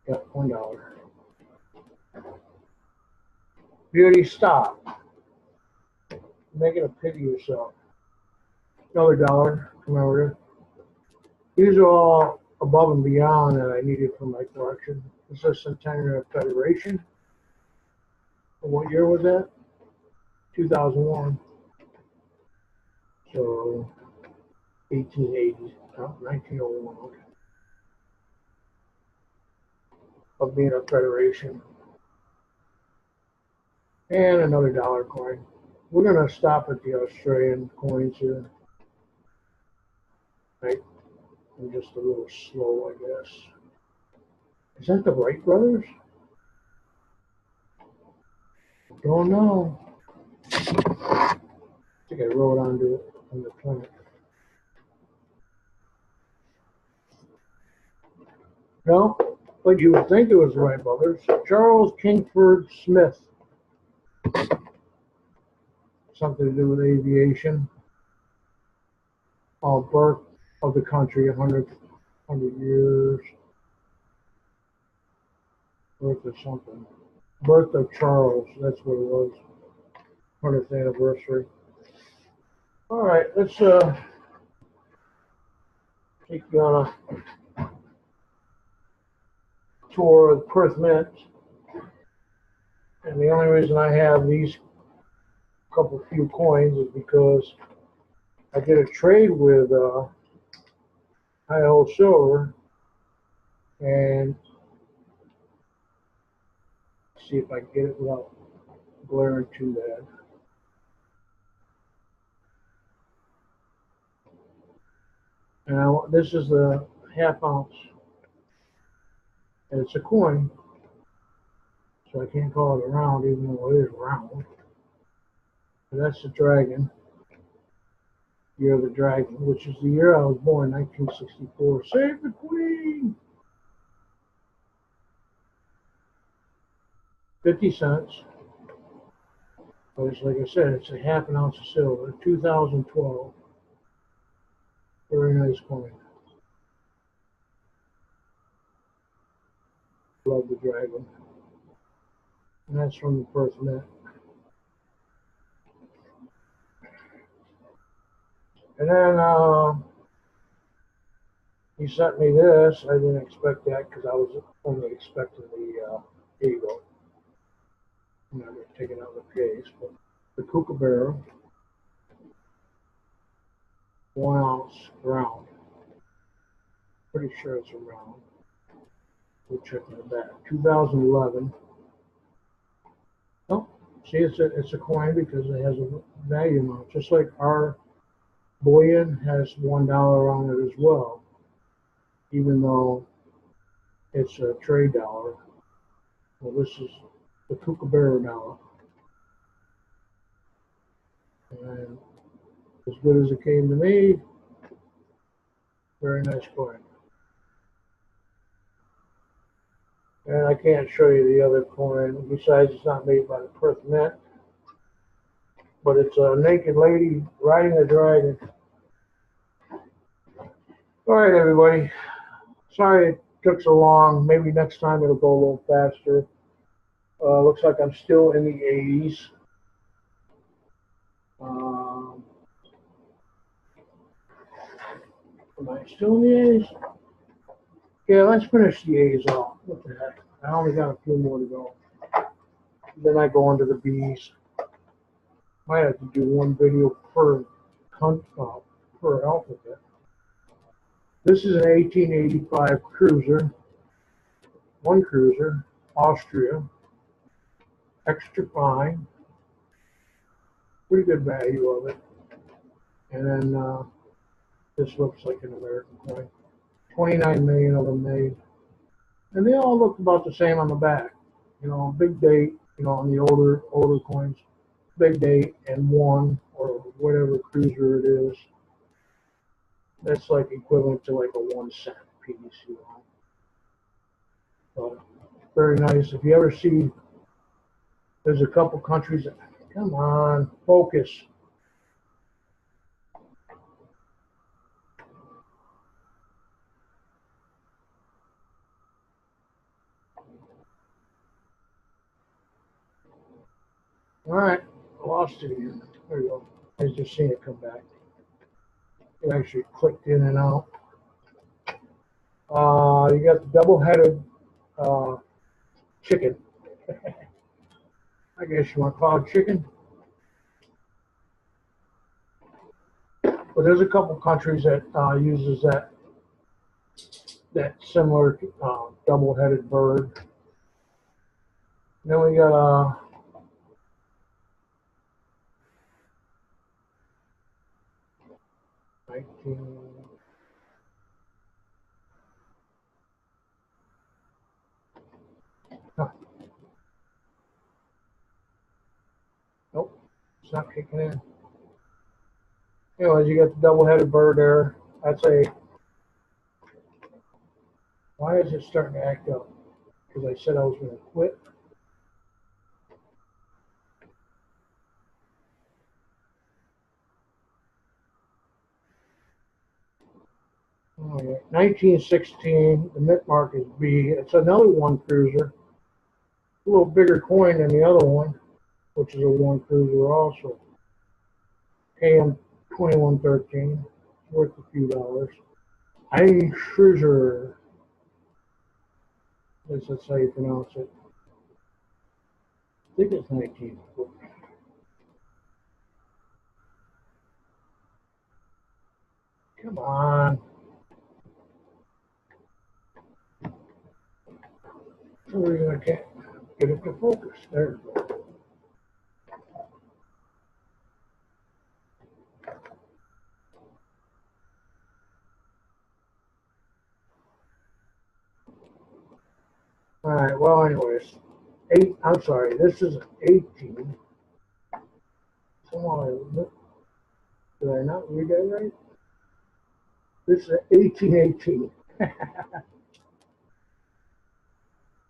A: Got $1. Beauty stop. Making a pig of yourself. Another dollar commemorative. These are all above and beyond that I needed for my collection. This is Centennial Federation. And what year was that? 2001. So 1880, 1901. Okay. Of being a federation. And another dollar coin. We're going to stop at the Australian coins here. Right? I'm just a little slow, I guess. Is that the Wright brothers? Don't know. I think I wrote onto it on the plant. No, but you would think it was the Wright brothers. Charles Kingford Smith. Something to do with aviation. Birth of the country, 100 years. Birth of something. Birth of Charles, that's what it was. 100th anniversary. All right, let's take you on a tour of Perth Mint. And the only reason I have these couple few coins is because I did a trade with High Silver, and see if I can get it without glaring too bad. Now this is the half ounce, and it's a coin, so I can't call it a round, even though it is round. And that's the dragon, year of the dragon, which is the year I was born, 1964. Save the Queen! 50 cents. But it's like I said, it's a half an ounce of silver, 2012. Very nice coin. Love the dragon. And that's from the Perth Mint. And then he sent me this. I didn't expect that because I was only expecting the eagle. I'm not going to take it out of the case, but the kookaburra, 1 ounce round. Pretty sure it's a round. We'll check in the back. 2011. Oh, see, it's a coin because it has a value amount, just like our bullion has $1 on it as well, even though it's a trade dollar. Well, this is the kookaburra dollar, and as good as it came to me, very nice coin. And I can't show you the other coin, besides it's not made by the Perth Mint, but it's a naked lady riding a dragon. All right, everybody. Sorry it took so long. Maybe next time it'll go a little faster. Looks like I'm still in the 80s. Am I still in the 80s? Yeah, let's finish the A's off. What the heck? I only got a few more to go. Then I go into the B's. Might have to do one video per alphabet. This is an 1885 cruiser, one cruiser, Austria, extra fine, pretty good value of it. And then this looks like an American coin. 29 million of them made. And they all look about the same on the back. You know, big date, you know, on the older coins, big date and one or whatever cruiser it is. That's like equivalent to like a 1 cent piece, you know. But very nice. If you ever see, there's a couple countries that, come on, focus. All right, I lost it again. There you go. I was just seeing it come back. It actually clicked in and out. You got the double-headed chicken. I guess you want to call it chicken. But there's a couple countries that uses that similar double-headed bird. And then we got 19. Huh. It's not kicking in. Anyways, you got the double-headed bird there. That's a. Why is it starting to act up? Because I said I was going to quit. Oh, yeah. 1916, the mint mark is B. It's another one cruiser. A little bigger coin than the other one, which is a one cruiser also. AM 2113, worth a few dollars. Ein Cruiser. That's how you pronounce it. I think it's 19. Come on. For some reason I can't get it to focus. There we go. All right, well, anyways, I'm sorry, this is 18. Somehow, did I not read that right? This is 1818.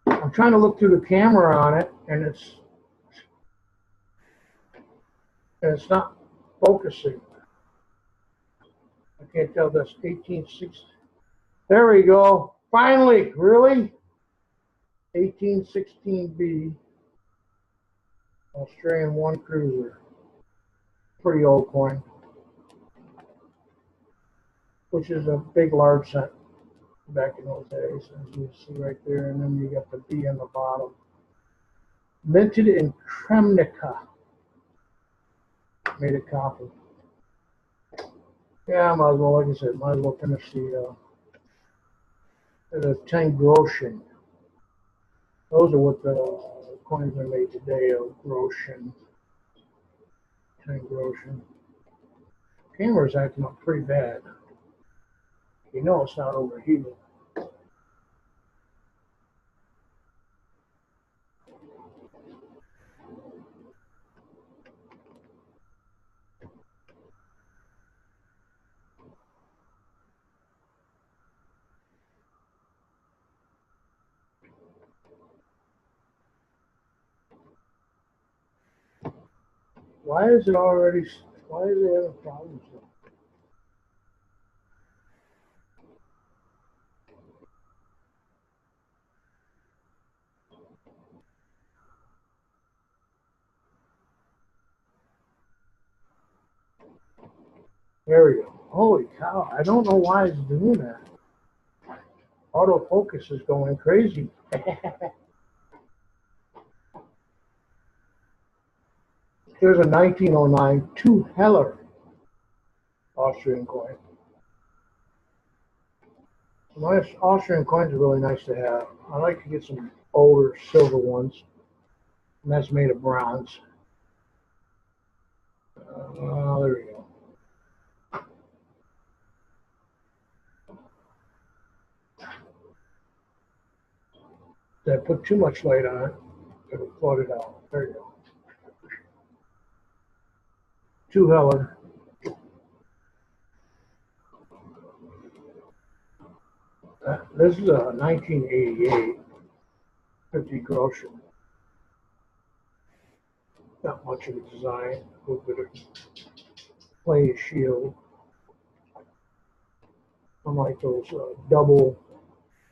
A: I'm trying to look through the camera on it, and it's not focusing. I can't tell that's 1860. There we go. Finally, really? 1816B. Australian one cruiser. Pretty old coin. Which is a big large cent back in those days, as you see right there. And then you got the B on the bottom. Minted in Kremnica. Made of copper. Yeah, I might as well, like I said, might as well finish the 10 groschen. Those are what the coins are made today of, groschen. 10 groschen. Camera's acting up pretty bad. You know it's not overheating. Why is it having problems? There we go. Holy cow, I don't know why it's doing that. Autofocus is going crazy. Here's a 1909 2 Heller Austrian coin. Nice Austrian coins are really nice to have. I like to get some older silver ones, and that's made of bronze. There we go. Did I put too much light on it? It'll float it out. There you go. 2 Heller. This is a 1988 50 groschen. Not much of a design. A little bit of plain shield. Unlike those double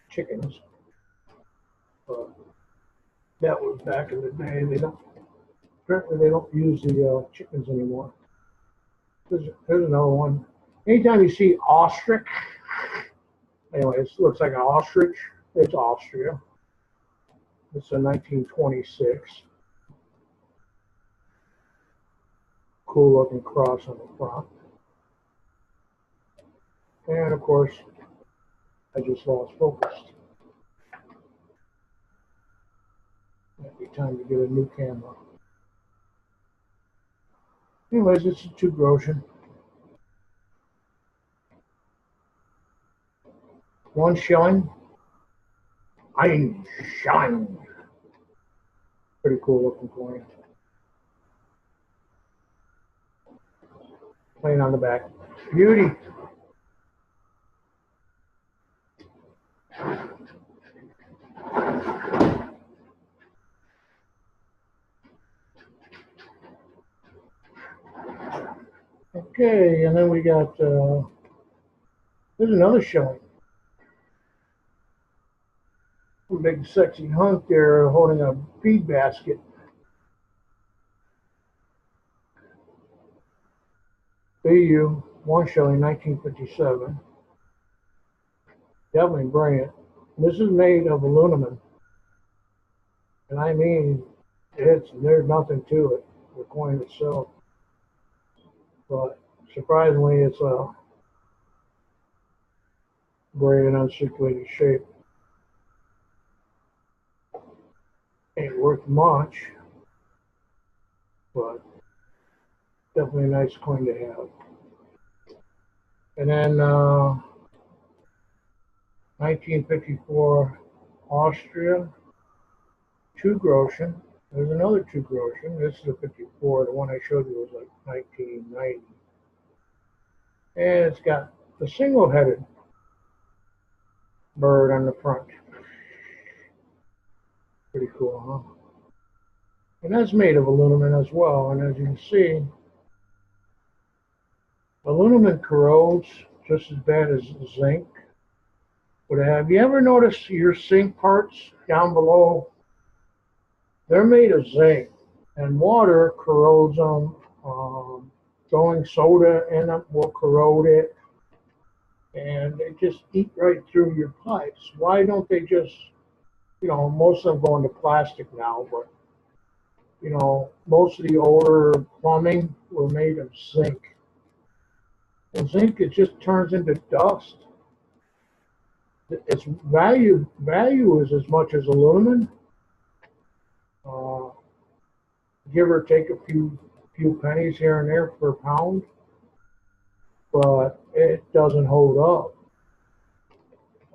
A: chickens. That was back in the day. Apparently they don't use the chickens anymore. Here's another one. Anytime you see ostrich, anyway, it looks like an ostrich. It's Austria. It's a 1926. Cool looking cross on the front. And of course, I just lost focus. Might be time to get a new camera. Anyways, it's a 2 groschen. 1 shilling. Ein Schein. Pretty cool looking coin. plain on the back. Beauty. Okay, and then we got, there's another showing. A big sexy hunk there holding a feed basket. BU, one showing, 1957. Definitely brilliant. This is made of aluminum. And I mean, there's nothing to it, the coin itself. But surprisingly, it's a gray and uncirculated shape. Ain't worth much, but definitely a nice coin to have. And then 1954 Austria, 2 Groschen. There's another 2 Groschen. This is a 54. The one I showed you was like 1990. And it's got the single-headed bird on the front. Pretty cool, huh? And that's made of aluminum as well. And as you can see, aluminum corrodes just as bad as zinc would have. You ever notice your sink parts down below? They're made of zinc, and water corrodes them. Throwing soda in them will corrode it, and they just eat right through your pipes. Why don't they just, most of them go into plastic now, but most of the older plumbing were made of zinc. And zinc, it just turns into dust. Its value is as much as aluminum. Give or take a few pennies here and there per pound, but it doesn't hold up.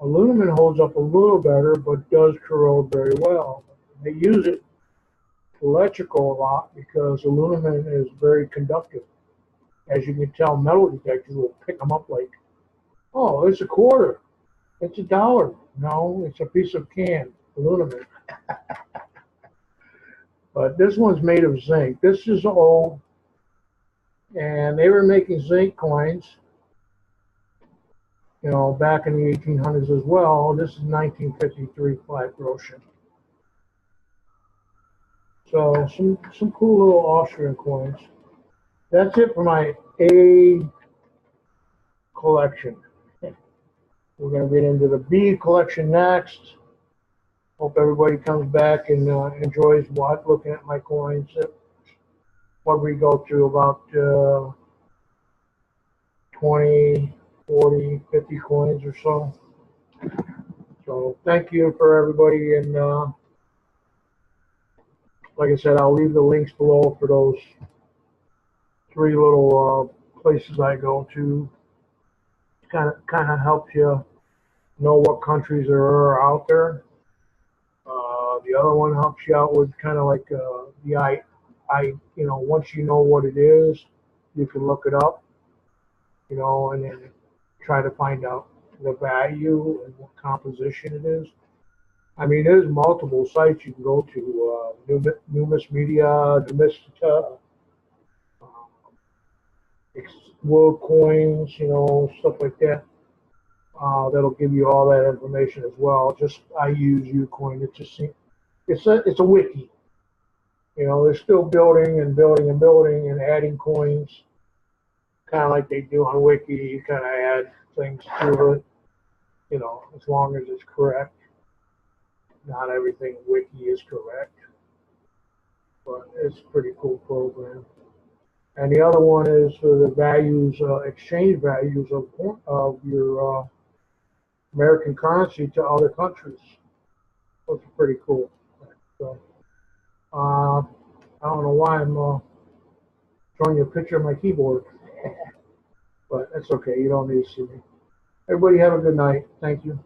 A: Aluminum holds up a little better, but does corrode very well. They use it electrical a lot because aluminum is very conductive. As you can tell, metal detectors will pick them up like, oh, it's a quarter, it's $1. No, it's a piece of can, aluminum. But this one's made of zinc. This is old, and they were making zinc coins, back in the 1800s as well. This is 1953 5 Groschen. So some cool little Austrian coins. That's it for my A collection. We're going to get into the B collection next. Hope everybody comes back and enjoys looking at my coins. What we go through about 20, 40, 50 coins or so. So thank you for everybody, and like I said, I'll leave the links below for those 3 little places I go to. Kind of helps you know what countries there are out there. The other one helps you out with kind of like once you know what it is, you can look it up, and then try to find out the value and what composition it is. I mean, there's multiple sites you can go to, Numis Media, Numista, World Coins, stuff like that. That'll give you all that information as well. Just I use Ucoin. It's a wiki. They're still building and building and building and adding coins, kind of like they do on Wiki. You kind of add things to it, as long as it's correct. Not everything Wiki is correct, but it's a pretty cool program. And the other one is for the values, exchange values of your American currency to other countries. That's pretty cool. So, I don't know why I'm showing you a picture of my keyboard, but that's okay. You don't need to see me. Everybody have a good night. Thank you.